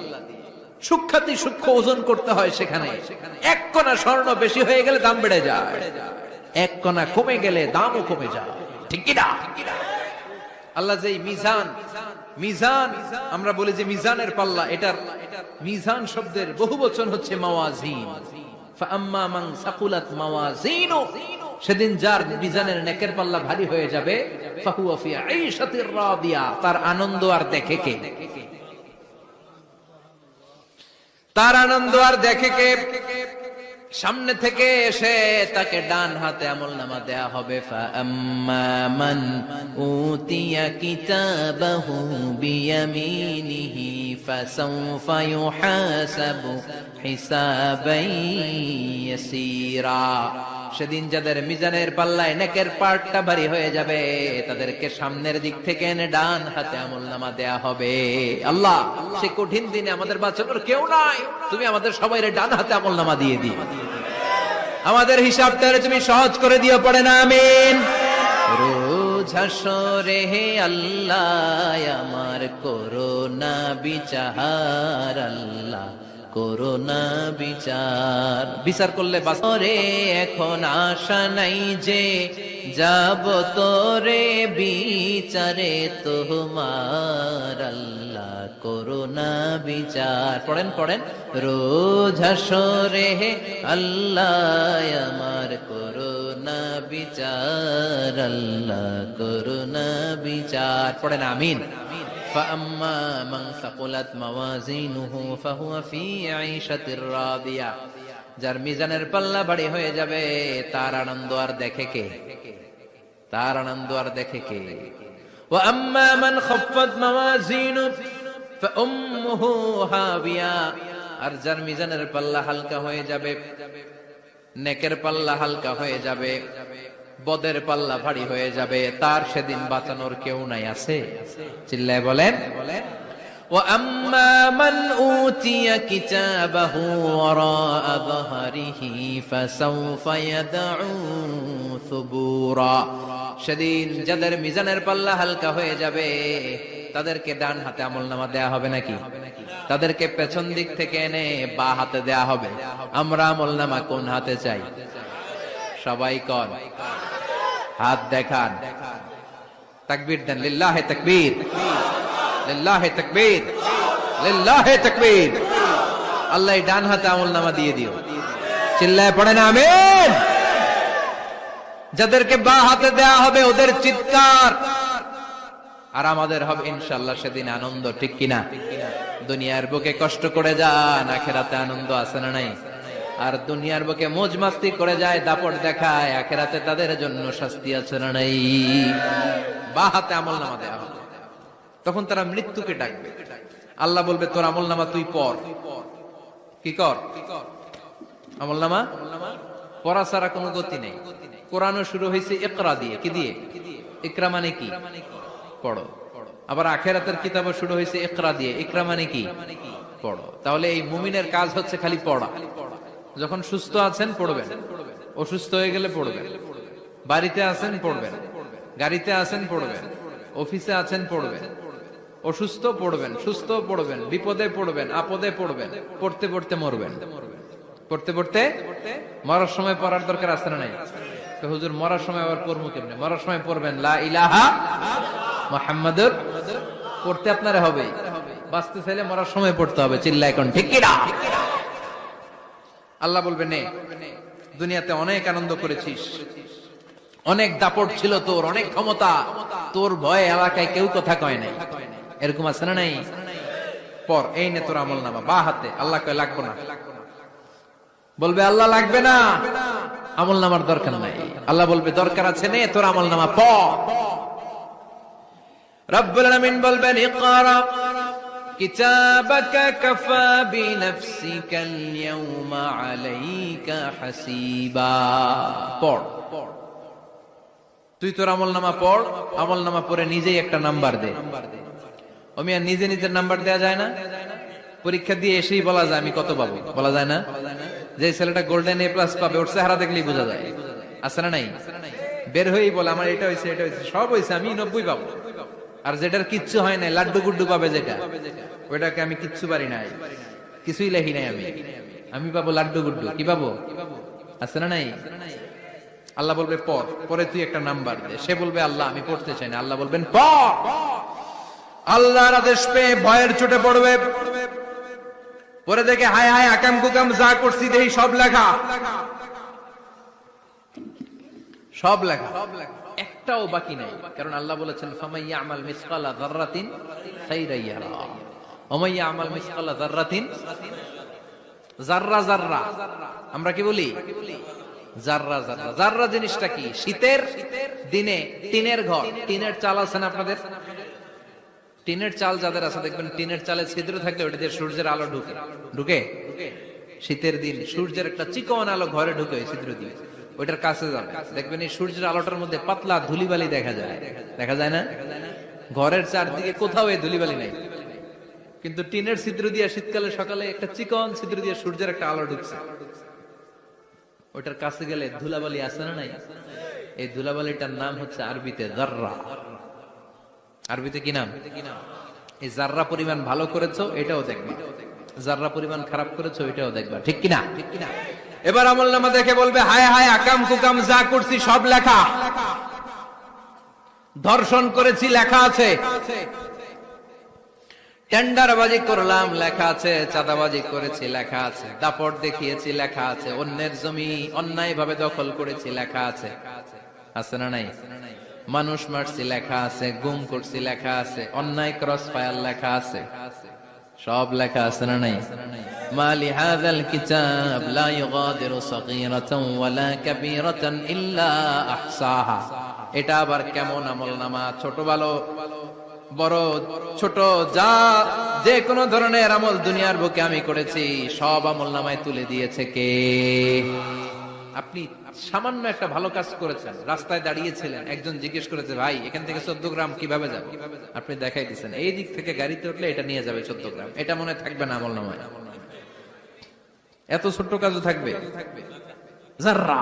সূক্ষ্মাতি সূক্ষ্ম ওজন করতে হয় সেখানে। এক কণা স্বর্ণ বেশি হয়ে গেলে দাম বেড়ে যায়, এক কণা কমে গেলে দামও কমে যায়, ঠিক কিনা? আল্লাহ যে মিজান, মিজান আমরা বলি যে মিজানের পাল্লা, এটার মিজান শব্দের বহু বচন হচ্ছে মাওয়াজিন। ফাআম্মা মান সাকুলাত মাওয়াজিনু, সেদিন যার মিজানের নেকের পাল্লা ভারী হয়ে যাবে, ফাহুয়া ফি ঈশাতির রাদিয়া, তার আনন্দ আর দেখে কে? তার আনন্দ আর দেখে কে? সামনে থেকে এসে তাকে ডান হাতে আমলনামা দেয়া হবে। ফাআম্মা মান উতিয়া কিতাবাহু বিয়ামিনিহি ফাসাউফা ইউহাসাবু হিসাবান ইয়াসীরা। সেদিন যাদের মিজানের পাল্লায় নেকের পার্টটা ভারী হয়ে যাবে, তাদেরকে সামনের দিক থেকে এনে ডান হাতে আমলনামা দেয়া হবে। আল্লাহ, সেই কঠিন দিনে আমাদের বাঁচানোর কেউ নাই, তুমি আমাদের সবাইরে ডান হাতে আমলনামা দিয়ে দিও, আমাদের হিসাবটারে তুমি সহজ করে দিও, পড়ে না আমিন। রোজ হাসরে হে আল্লাহ আমার করোনা বিচার, আল্লাহ করোনা বিচার। বিচার করলে বাসরে এখন আশা নাই যে যাব তোরে বিচারে তোমার, আল্লাহ করোনা বিচার। পড়েন পড়েন, রোজ হাসরে হে আল্লাহ আমার করোনা বিচার, আল্লাহ করোনা বিচার। পড়েন আমিন। فأما من ثقلت موازينه فهو في عيشة راضية। যার মিজানের পাল্লা ভারী হয়ে যাবে, তার আনন্দ আর দেখে কে? তার আনন্দ আর দেখে কে? وأما من خفت موازينه فأمه هاوية। আর যার মিজানের পাল্লা হালকা হয়ে যাবে, নেকের পাল্লা হালকা হয়ে যাবে, বদের পাল্লা ভারী হয়ে যাবে, তার সেদিন বাঁচানোর কেউ নাই। আছে? চিল্লায় বলেন। وَأَمَّا مَنْ أُوتِيَ كِتَابَهُ وَرَاءَ ظَهْرِهِ فَسَوْفَ يَدْعُو ثُبُورًا। সেদিন যাদের মিজানের পাল্লা হালকা হয়ে যাবে, তাদেরকে ডান হাতে আমলনামা দেয়া হবে নাকি? তাদেরকে পেছন দিক থেকে এনে বা হাতে দেয়া হবে। আমরা আমলনামা কোন হাতে চাই? সবাই কোন হাত দেখান, তাকবীর দেন, লিল্লাহে তাকবীর, লিল্লাহে তাকবীর, লিল্লাহে তাকবীর। আল্লাহ ডান হাতে আমলনামা দিয়ে দিও, চিল্লায় পড়েন আমিন। যাদেরকে বা হাতে দেয়া হবে ওদের চিৎকার, আর আমাদের হবে ইনশাআল্লাহ সেদিন আনন্দ, ঠিক কিনা? দুনিয়ার বুকে কষ্ট করে যান, আখিরাতে আনন্দ আছে না নাই? আর দুনিয়ার বুকে মौज মাস্তি করে যায়, দাপট দেখায়, আখিরাতে তাদের জন্য শাস্তি আছে না নাই? বা হাতে আমলনামা দেয়া হবে, তখন তারা মৃত্যুকে ডাকবে। আল্লাহ বলবে তোর আমলনামা তুই পড়। কি কর? আমলনামা পড়া ছাড়া কোনো গতি নেই। কোরআনও শুরু হয়েছে ইকরা দিয়ে। কি দিয়ে? ইকরা মানে কি? পড়ো। আবার আখিরাতের কিতাবও শুরু হয়েছে ইকরা দিয়ে। ইকরা মানে কি? পড়ো। তাহলে এই মুমিনের কাজ হচ্ছে খালি পড়া। যখন সুস্থ আছেন পড়বেন, অসুস্থ হয়ে গেলে পড়বেন, বাড়িতে আছেন পড়বেন, গাড়িতে আছেন পড়বেন, অফিসে আছেন পড়বেন, অসুস্থ পড়বেন, সুস্থ পড়বেন, বিপদে পড়বেন, আপদে পড়বেন, পড়তে পড়তে মরবেন। পড়তে পড়তে মরার সময় পড়ার দরকার আছে না নাই? তো হুজুর মরার সময় আবার পড়বো কেমনে? মরার সময় পড়বেন লা ইলাহা মুহাম্মাদুর, পড়তে আপনারে হবে। বাঁচতে চাইলে মরার সময় পড়তে হবে। চিল্লা এখন ঠিক কি না? আল্লাহ বলবে নে, দুনিয়াতে অনেক আনন্দ করেছিস, অনেক দাপট ছিল তোর, অনেক ক্ষমতা, তোর ভয়ে এলাকায় কেউ কথা কয় নাই। এরকম আছে না নাই? পর এই নে তোর আমলনামা বা হাতে। আল্লাহ কয় লাগবে না। বলবে আল্লাহ লাগবে না, আমলনামার দরকার নাই। আল্লাহ বলবে দরকার আছে, নে তোর আমলনামা পড়। রব্বুল আলামিন বলবেন ইকরা কিতাবাকা কাফা বিনাফসিকাল ইয়াউমা আলাইকা হাসিবা। পড়, তুই তোর আমলনামা পড়। আমলনামা পড়ে নিজেই একটা নাম্বার দে। আমি আর নিজে নিজের নাম্বার দেয়া যায় না? পরীক্ষা দিয়ে এসেই বলা যায় আমি কত পাবো? বলা যায় না? যে ছেলেটা গোল্ডেন এ প্লাস পাবে ওর চেহারা দেখলেই বোঝা যায়। আছে না নাই? বের হয়েই বলে আমার এটা হয়েছে, এটা হয়েছে, সব হয়েছে, আমি 90 পাবো। আর যেটার কিচ্ছু হয় নাই, লাড্ডু গুড্ডু পাবে যেটা, ওইটাকে আমি কিচ্ছু পারি নাই, কিছুই লেখি নাই, আমি পাবো লাড্ডু গুড্ডু। কি পাবো? আছে না নাই? আল্লাহ বলবে পড়, পরে তুই একটা নাম্বার দে। সে বলবে আল্লাহ আমি পড়তে চাই না। আল্লাহ বলবেন পড়। আল্লাহর আদেশ পেয়ে ভয়ের চোটে পড়বে, পরে দেখে হায় হায় আকাম কুকাম যা করছি দেখি সব লেখা, সব লেখা, একটাও বাকি নাই। কারণ আল্লাহ বলেছেন ফামাই ইয়ামাল মিসকালা যাররাতিন খাইরান ইয়ারা ওয়া মান ইয়ামাল মিসকালা যাররাতিন জাররা জাররা, আমরা কি বলি? জাররা জাররা। জাররা জিনিসটা কি? শীতের দিনে টিনের ঘর, টিনের চাল আছে না আপনাদের? টিনের চাল যাদের আছে দেখবেন টিনের চালে ছিদ্র থাকলে ওটা দিয়ে সূর্যের আলো ঢুকে ঢুকে শীতের দিন সূর্যের একটা চিকন আলো ঘরে ঢুকে ওই ছিদ্র দিয়ে, ওইটার কাছে যাবে দেখবেন এই সূর্যের আলোটার মধ্যে পাতলা ধুলিবালি দেখা যায়, দেখা যায় না? ঘরের চারদিকে কোথাও এই ধুলিবালি নাই, কিন্তু টিনের ছিদ্র দিয়ে শীতকালে সকালে একটা চিকন ছিদ্র দিয়ে সূর্যের একটা আলো ঢুকছে, ওইটার কাছে গেলে ধুলাবালি আছে না নাই? এই ধুলাবালিটার নাম হচ্ছে আরবিতে জাররা। আরবিতে কি নাম? এই জাররা পরিমাণ ভালো করেছো এটাও দেখবা, জাররা পরিমাণ খারাপ করেছো এটাও দেখবা, ঠিক কিনা? এবার আমলনামা দেখে বলবে হায় হায় আকাম কুকাম যা করছি সব লেখা, ধর্ষণ করেছি লেখা আছে, টেন্ডারবাজি করলাম লেখা আছে, চাঁদাবাজি করেছি লেখা আছে, দাপট দেখিয়েছি লেখা আছে, অন্যের জমি অন্যায় ভাবে দখল করেছি লেখা আছে, আছে না নাই? মানুষ মারছি লেখা আছে, গুম করছি লেখা আছে, অন্যায় ক্রস ফায়ার লেখা আছে, সব লেখা আছে না নাই? মালি হাযাল কিতাব লা ইউগাদিরু সাগীরাতান ওয়ালা কাবীরাতান ইল্লা আহসাহা। এটা আবার কেমন আমলনামা? ছোট ভালো বড় ছোট যা যে কোনো ধরনের আমল দুনিয়ার বুকে আমি করেছি সব আমলনামায় তুলে দিয়েছে কে? আপনি সামান্য একটা ভালো কাজ করেছেন, রাস্তায় দাঁড়িয়েছিলেন, একজন জিজ্ঞেস করেছে ভাই এখান থেকে 14 গ্রাম কিভাবে যাবে, আপনি দেখাই দিচ্ছেন এই দিক থেকে গাড়িতে উঠলে এটা নিয়ে যাবে 14 গ্রাম, এটা মনে থাকবে না আমলনামায়? এত ছোট্ট কাজও থাকবে? জাররা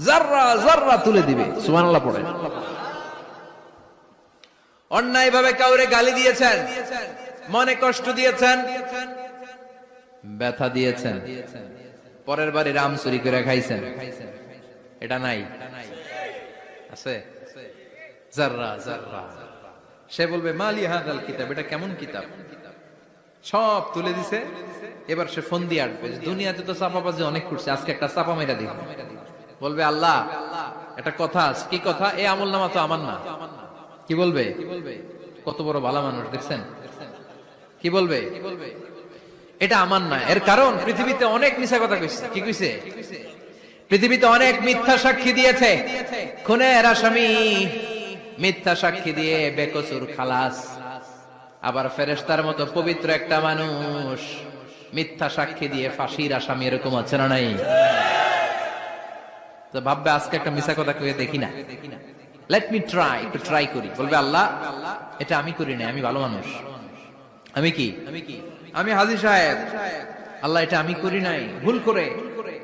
জাররা জাররা তুলে দিবে। সুবহানাল্লাহ পড়ে। অন্যায় ভাবে কাউরে গালি দিয়েছেন, মনে কষ্ট দিয়েছেন, ব্যথা দিয়েছেন, পরের বাড়ি রাম চুরি করে খাইছেন, এটা নাই? আছে? জাররা জাররা। সে বলবে মালি হাযাল কিতাব, এটা কেমন কিতাব? সব তুলে দিছে। এবার সে ফোন দিয়ে আসবে, দুনিয়াতে তো চাপাবাজি অনেক করছে, আজকে একটা চাপা মেরা দিব। বলবে আল্লাহ একটা কথা আছে। কি কথা? এই আমলনামা তো আমার না। কি বলবে? কত বড় ভালো মানুষ দেখছেন? কি বলবে? এটা আমার না। এর কারণ পৃথিবীতে অনেক মিথ্যা কথা কইছে। কি কইছে? পৃথিবীতে অনেক মিথ্যা সাক্ষী দিয়েছে, খুনের আসামি মিথ্যা সাক্ষী দিয়ে বেকসুর খালাস। আবার ফেরেশতার মতো পবিত্র একটা মানুষ মিথ্যা সাক্ষী দিয়ে ফাঁসির আসামি, এরকম আছে না নাই? তো ভাববে আজকে একটা মিথ্যা কথা কইয়ে দেখি না, লেট মি ট্রাই, একটু ট্রাই করি। বলবে আল্লাহ এটা আমি করি না, আমি ভালো মানুষ। আমি কি? আমি হাজী সাহেব। আল্লাহ এটা আমি করি নাই, ভুল করে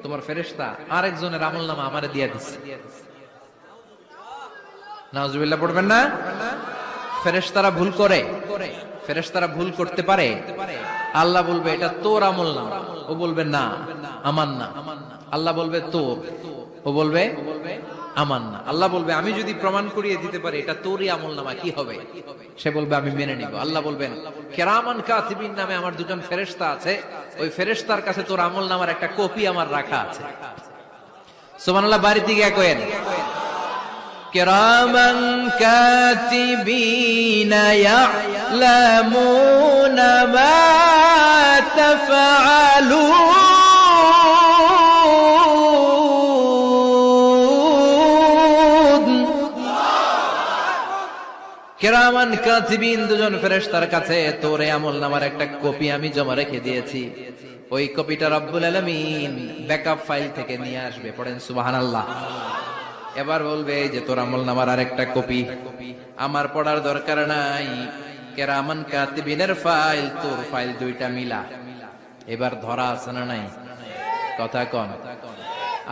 তোমার ফেরেশতা আরেকজনের আমলনামা আমারে দিয়ে দিচ্ছে। নাউজুবিল্লাহ পড়বেন না? ফেরেশতারা ভুল করে, ফেরেশতারা ভুল করতে পারে। আল্লাহ বলবে এটা তোর আমলনামা, ও বলবে না আমার না। আল্লাহ বলবে তোর, ও বলবে আমার না। আল্লাহ বলবে আমি যদি প্রমাণ করিয়ে দিতে পারি এটা তোরই আমলনামা, কি হবে? সে বলবে আমি মেনে নিব। আল্লাহ বলবেন কিরামান কাতিবিন নামে আমার দুজন ফেরেশতা আছে, ওই ফেরেশতার কাছে তোর আমলনামার একটা কপি আমার রাখা আছে। সুবহানাল্লাহ। বাড়িতে গিয়ে কইেন কিরামান কাতিবিনা ইয়ালামুনা মা তাফআলুন। কিরামান কাতিবিন দুজন ফেরেশতার কাছে তোর আমলনামার একটা কপি আমি জমা রেখে দিয়েছি। ওই কপিটা রব্বুল আলামিন ব্যাকআপ ফাইল থেকে নিয়ে আসবে। পড়েন সুবহানাল্লাহ। এবার বলবে এই যে তোর আমলনামার আরেকটা কপি আমার পড়ার দরকার নাই, কিরামান কাতিবিনের ফাইল তোর ফাইল দুইটা মিলা। এবার ধরা আছে না নাই? কথা কোন?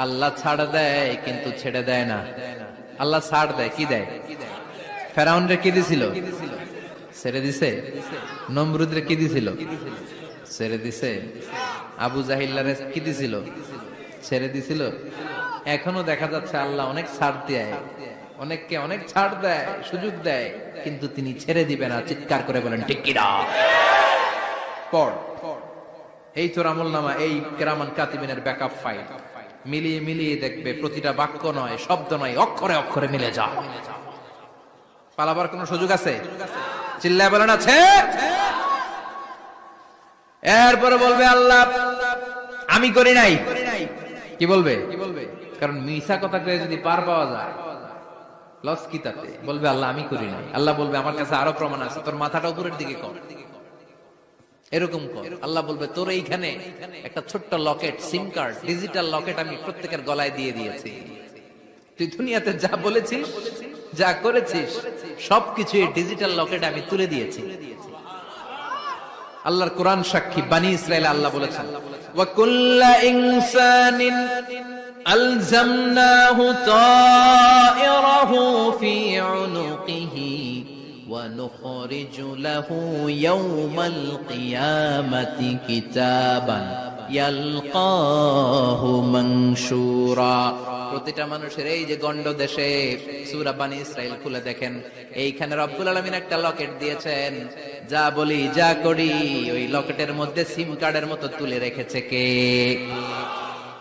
আল্লাহ ছাড় দেয় কিন্তু ছেড়ে দেয় না। আল্লাহ ছাড় দেয়, কি দেয়? ফেরাউন রে কি দিছিল? ছেড়ে দিছে। নমরুদ রে কি দিছিল? ছেড়ে দিছে। আবু জাহিল্লারে কি দিছিল? ছেড়ে দিছিল। এখনো দেখা যাচ্ছে আল্লাহ অনেক ছাড় দেয়, অনেককে অনেক ছাড় দেয়, সুযোগ দেয়, কিন্তু তিনি ছেড়ে দিবে না। চিৎকার করে বলেন ঠিক কিনা? পড় এই তোর আমলনামা, এই কিরামান কাতিবিনের ব্যাকআপ ফাইল মিলিয়ে মিলিয়ে দেখবে প্রতিটা বাক্য নয়, শব্দ নয়, অক্ষরে অক্ষরে মিলে যা। পালাবার কোন সুযোগ আছে? চিল্লায় বলেন আছে। এরপরে বলবে আল্লাহ আমি করি নাই। কি বলবে? কারণ মিছা কথা কয়ে যদি পার পাওয়া যায়, লস কি তাতে? বলবে আল্লাহ আমি করি নাই। আল্লাহ বলবে আমার কাছে আরো প্রমাণ আছে, তোর মাথাটা উপরের দিকে কর, এরকম কর। আল্লাহ বলবে তোর এইখানে একটা ছোট্ট লকেট, সিম কার্ড, ডিজিটাল লকেট আমি প্রত্যেকের গলায় দিয়ে দিয়েছি। তুই দুনিয়াতে যা বলেছিস, যা করেছিস, সবকিছু এই ডিজিটাল লকেট আমি তুলে দিয়েছি। আল্লাহর কোরআন সাক্ষী, বানি ইসরাইল আল্লাহ বলেছেন ওয়া কুল্লা ইনসানিন আলজামনাহু তায়রাহু ফি উনুকিহি ওয়া নুখরিজু লাহু ইয়াওমাল কিয়ামাতি কিতাবান ইয়ালকাহু মানশুরা। প্রতিটা মানুষের এই যে গন্ড দেশে সূরা বানি ইসরাইল খুলে দেখেন, এইখানে রব্বুল আলামিন একটা লকেট দিয়েছেন। যা বলি, যা করি, ওই লকেটের মধ্যে সিম কার্ডের মতো তুলে রেখেছে কে?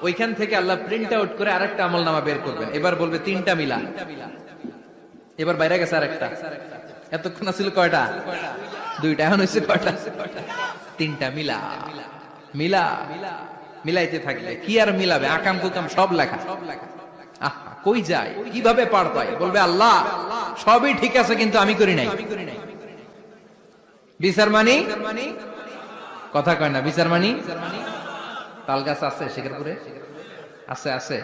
ওইখান থেকে আল্লাহ প্রিন্ট আউট করে আরেকটা আমলনামা বের করবেন। এবার বলবে তিনটা মিলা, এবার বাইরে গেছে আরেকটা। এতক্ষণ ছিল কয়টা? দুইটা, এখন হয়েছে কয়টা? তিনটা। মিলা মিলা মিলাইতে থাকলে কি আর মিলাবে? আকাম কুকাম সব লেখা। কই যায়, কিভাবে পার পায়? বলবে আল্লাহ সবই ঠিক আছে, কিন্তু আমি করি নাই। বিচার মানি কথা কয় না, বিচার মানি। তাল গাছ আছে শেখরপুরে, আছে আছে,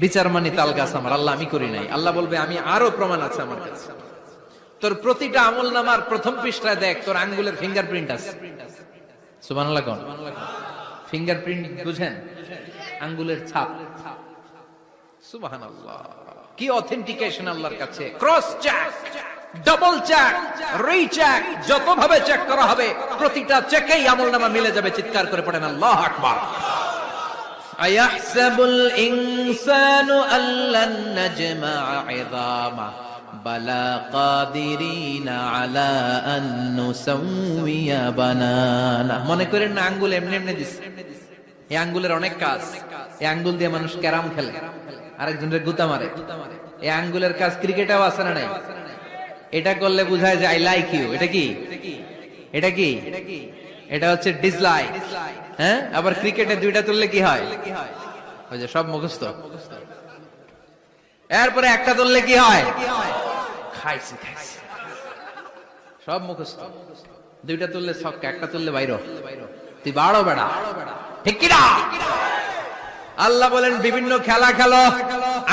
বিচার মানি তাল গাছ আমার। আল্লাহ আমি করি নাই। আল্লাহ বলবে আমি আরো প্রমাণ আছে আমার কাছে। তোর প্রতিটা আমল নামার প্রথম পৃষ্ঠায় দেখ, তোর আঙ্গুলের ফিঙ্গারপ্রিন্ট আছে। সুবহানাল্লাহ কোন? ফিঙ্গারপ্রিন্ট বুঝেন? আঙ্গুলের ছাপ। সুবহানাল্লাহ, কি অথেন্টিকেশন আল্লাহর কাছে। Cross check, double check, recheck, যত ভাবে চেক করা হবে প্রতিটা চেকেই আমলনামা মিলে যাবে। চিৎকার করে পড়েন আল্লাহু আকবার। আয়াহসাবুল ইনসানু আল্লান নাজমা'a 'ইযামা বালা কাদিরিনা আলা আন নুসাউইয়া বানানা। মনে করেন না আঙ্গুল এমনি এমনি দিছে। এই আঙ্গুলের অনেক কাজ। এই আঙ্গুল দিয়ে মানুষ ক্যারাম খেলে, আরেকজনের গুতা মারে। এই আঙ্গুলের কাজ ক্রিকেটেও আছে না নাই? এটা করলে বুঝায় যে আই লাইক ইউ। এটা কি? এটা কি? এটা হচ্ছে ডিসলাইক। হ্যাঁ, আবার ক্রিকেটে দুইটা তুললে কি হয়? ওই যে সব মুখস্থ। এরপরে একটা তুললে কি হয়? খাইছি খাইছি, সব মুখস্থ। দুইটা তুললে ছক্কা, একটা তুললে বাইরো। তুই বাড়ো বেড়া, ঠিক কি না? আল্লাহ বলেন বিভিন্ন খেলা খেলো,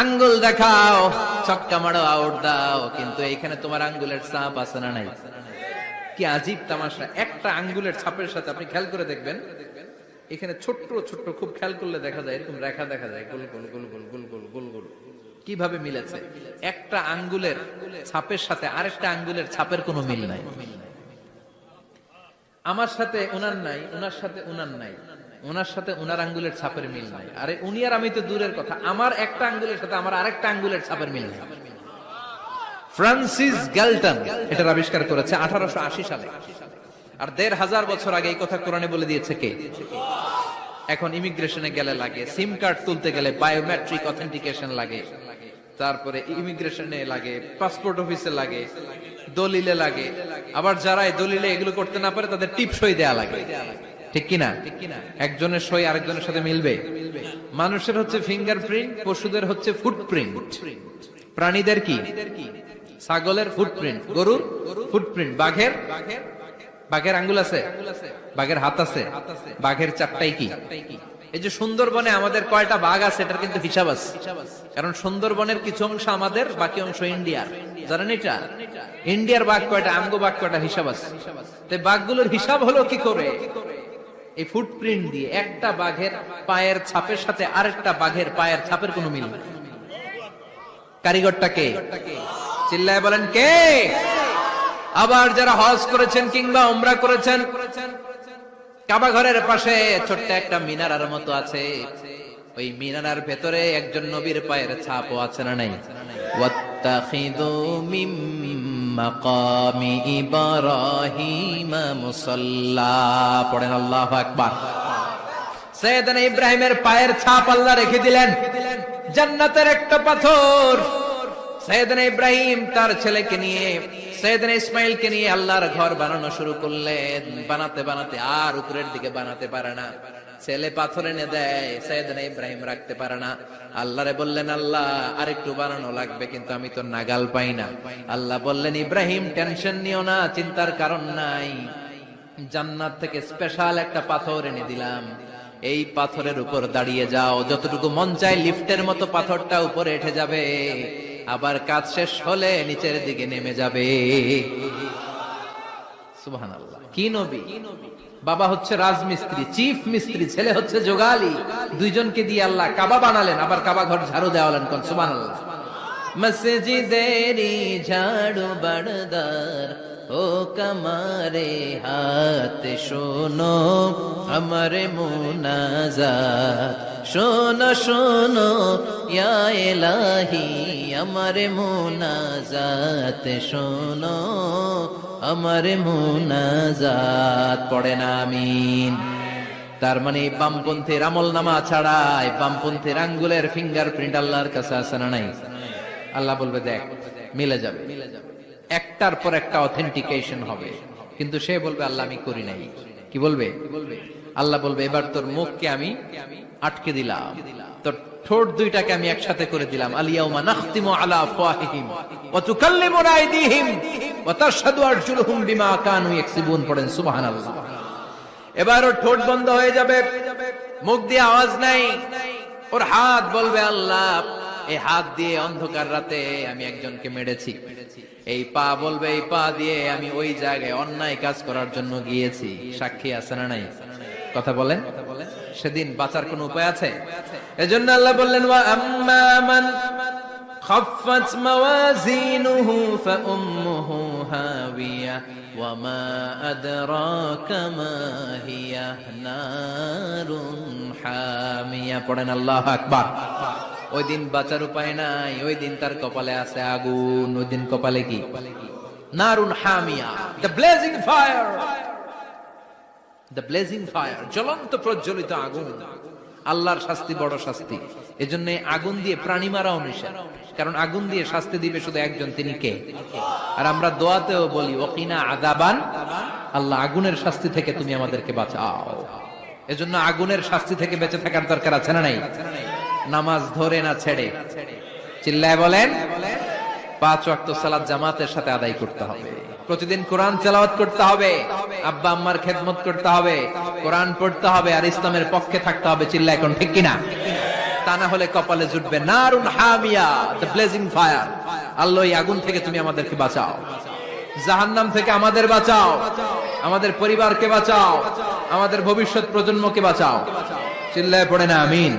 আঙ্গুল দেখাও, ছক্কা মারো, আউট দাও, কিন্তু এইখানে তোমার আঙ্গুলের ছাপ আছে না নাই? কি আজীব তামাশা। একটা আঙ্গুলের ছাপের সাথে আপনি খেয়াল করে দেখবেন, এখানে ছোট্ট ছোট্ট, খুব খেয়াল করলে দেখা যায় এরকম রেখা দেখা যায়, গোল গোল গোল গোল গোল গোল গোল গোল। কিভাবে মিলেছে? একটা আঙ্গুলের ছাপের সাথে আরেকটা আঙ্গুলের ছাপের কোনো মিল নাই। আমার সাথে উনার নাই, উনার সাথে উনার নাই, ওনার সাথে ওনার আঙ্গুলের ছাপের মিল নাই। আরে উনি আর আমি তো দূরের কথা, আমার একটা আঙ্গুলের সাথে আমার আরেকটা আঙ্গুলের ছাপের মিল নাই। ফ্রান্সিস গ্যালটন এটার আবিষ্কার করেছে 1880 সালে। আর 1500 বছর আগে এই কথা কোরআনে বলে দিয়েছে কে? এখন ইমিগ্রেশনে গেলে লাগে, সিম কার্ড তুলতে গেলে বায়োমেট্রিক অথেন্টিকেশন লাগে, তারপরে ইমিগ্রেশনে লাগে, পাসপোর্ট অফিসে লাগে, দলিলে লাগে। আবার যারা এই দলিলে এগুলো করতে না পারে তাদের টিপ সই দেয়া লাগে, ঠিক কিনা? একজনের সই আরেকজনের সাথে মিলবে? মানুষের হচ্ছে ফিঙ্গারপ্রিন্ট, পশুদের হচ্ছে ফুটপ্রিন্ট। প্রাণীদের কি? ছাগলের ফুটপ্রিন্ট, গরুর ফুটপ্রিন্ট, বাঘের আঙ্গুল আছে, বাঘের হাত আছে, বাঘের চারটাই কি? এই যে সুন্দরবনে আমাদের কয়টা বাঘ আছে এটার কিন্তু হিসাব আছে, কারণ সুন্দরবনের কিছু অংশ আমাদের, বাকি অংশ ইন্ডিয়ার। জানেন এটা? ইন্ডিয়ার বাঘ কয়টা, আমগো বাঘ কয়টা, হিসাব আছে। তো বাঘগুলোর হিসাব হলো কি করে? এই ফুটপ্রিন্ট দিয়ে। একটা বাঘের পায়ের ছাপের সাথে আরেকটা বাঘের পায়ের ছাপের কোনো মিল নেই। কারিগরটা কে? চিল্লায় বলেন কে? আবার যারা হজ করেছেন কিংবা উমরা করেছেন, কাবা ঘরের পাশে ছোট্ট একটা মিনারার মতো আছে, ওই মিনারার ভেতরে একজন নবীর পায়ের ছাপও আছে না নাই? ওয়াত্তাখিযু মিম মাকামি ইব্রাহিম মুসাল্লা। পড়েন আল্লাহু আকবার। সাইয়েদনা ইব্রাহিমের পায়ের ছাপ আল্লাহ রেখে দিলেন জান্নাতের একটা পাথর। সাইয়েদনা ইব্রাহিম তার ছেলেকে নিয়ে, সাইয়েদনা ইসমাইলকে নিয়ে আল্লাহর ঘর বানানো শুরু করলেন। বানাতে বানাতে আর উপরের দিকে বানাতে পারে না। ছেলে পাথর এনে দেয়, সাইয়েদনা ইব্রাহিম রাখতে পারে না। আল্লাহরে বললেন, আল্লাহ আরেকটু বানানো লাগবে, কিন্তু আমি তো নাগাল পাই না। আল্লাহ বললেন, ইব্রাহিম টেনশন নিও না, চিন্তার কারণ নাই, জান্নাত থেকে স্পেশাল একটা পাথর এনে দিলাম, এই পাথরের উপর দাঁড়িয়ে যাও, যতটুকু মন চায় লিফটের মতো পাথরটা উপরে উঠে যাবে, আবার কাজ শেষ হলে নিচের দিকে নেমে যাবে। সুবহানাল্লাহ। কি নবী! বাবা হচ্ছে রাজমিস্ত্রি, চিফ মিস্ত্রি, ছেলে হচ্ছে যোগালী, দুইজনকে দিয়ে আল্লাহ কাবা বানালেন, আবার কাবা ঘর ঝাড়ু দেওয়ালেন। কোন সুবহানাল্লাহ। মসজিদেরি ঝাড়ু বারদার ও কমারে হাত, শোনো আমার মুনাজাত, শোনো শোনো ইয়া ইলাহি আমার মুনাজাত, শোনো আমার মুনাজাত। পড়েন আমিন। তার মানে বামপন্থীর আমল নামা ছাড়াই বামপন্থীর আঙ্গুলের ফিঙ্গারপ্রিন্ট আল্লাহর কাছে আছে না নাই? আল্লাহ বলবে দেখ মিলে যাবে, একটার পর একটা অথেন্টিকেশন হবে, কিন্তু সে বলবে আল্লাহ আমি করি নাই। কি বলবে? আল্লাহ বলবে এবার তোর মুখকে আমি আটকে দিলাম, তোর ঠোঁট দুইটাকে আমি একসাথে করে দিলাম। আলিয়াউমা নাখতিমু আলা আফওয়াহিহিম ওয়া তুকাল্লিমুনা আইদিহিম ওয়া তাশহাদু আরজুলুহুম বিমা কানু ইয়াকসিবুন। পড়েন সুবহানাল্লাহ। এবার ওর ঠোঁট বন্ধ হয়ে যাবে, মুখ দিয়ে আওয়াজ নাই, ওর হাত বলবে আল্লাহ এই হাত দিয়ে অন্ধকার রাতে আমি একজনকে মেরেছি, এই পা বলবে এই পা দিয়ে আমি ওই জায়গায় অন্যায় কাজ করার জন্য গিয়েছি। সাক্ষী আছে না নাই? কথা বলেন। সেদিন বাঁচার কোন উপায় আছে? এজন্য আল্লাহ বললেন, ওয়া আম্মা মান খাফফাত মাওয়াজিনুহু ফাউম্মুহু হাবিয়া ওয়া মা আদরাকা মা হিয়া নারুন হামিয়া। পড়েন আল্লাহু আকবার। ওই দিন বাঁচার উপায় নাই, ওই দিন তার কপালে আছে আগুন। ওই দিন কপালে কি? নারুন হামিয়া, the blazing fire, the blazing fire, জ্বলন্ত প্রজ্বলিত আগুন। আল্লাহর শাস্তি বড় শাস্তি। এজন্য আগুন দিয়ে প্রাণী মারাও নিষেধ, কারণ আগুন দিয়ে শাস্তি দিবে শুধু একজন, তিনি কে? আর আমরা দোয়াতেও বলি ওয়াকিনা আযাবান, আল্লাহ আগুনের শাস্তি থেকে তুমি আমাদেরকে বাঁচাও। এজন্য আগুনের শাস্তি থেকে বেঁচে থাকার দরকার আছে না নাই? নামাজ ধরে না ছেড়ে, চিল্লায় বলেন, 5 ওয়াক্ত সালাত জামাতের সাথে আদায় করতে হবে, প্রতিদিন কোরআন তেলাওয়াত করতে হবে, আব্বা আম্মার খেদমত করতে হবে, কোরআন পড়তে হবে, আর ইসলামের পক্ষে থাকতে হবে। চিল্লায় কোন ঠিক কিনা? তা না হলে কপালে জুটবে নারুন হামিয়া, দ্য ব্লেজিং ফায়ার। আল্লাহ এই আগুন থেকে তুমি আমাদেরকে বাঁচাও, জাহান্নাম থেকে আমাদের বাঁচাও, আমাদের পরিবারকে বাঁচাও, আমাদের ভবিষ্যৎ প্রজন্মকে বাঁচাও। চিল্লায় পড়ে না আমিন।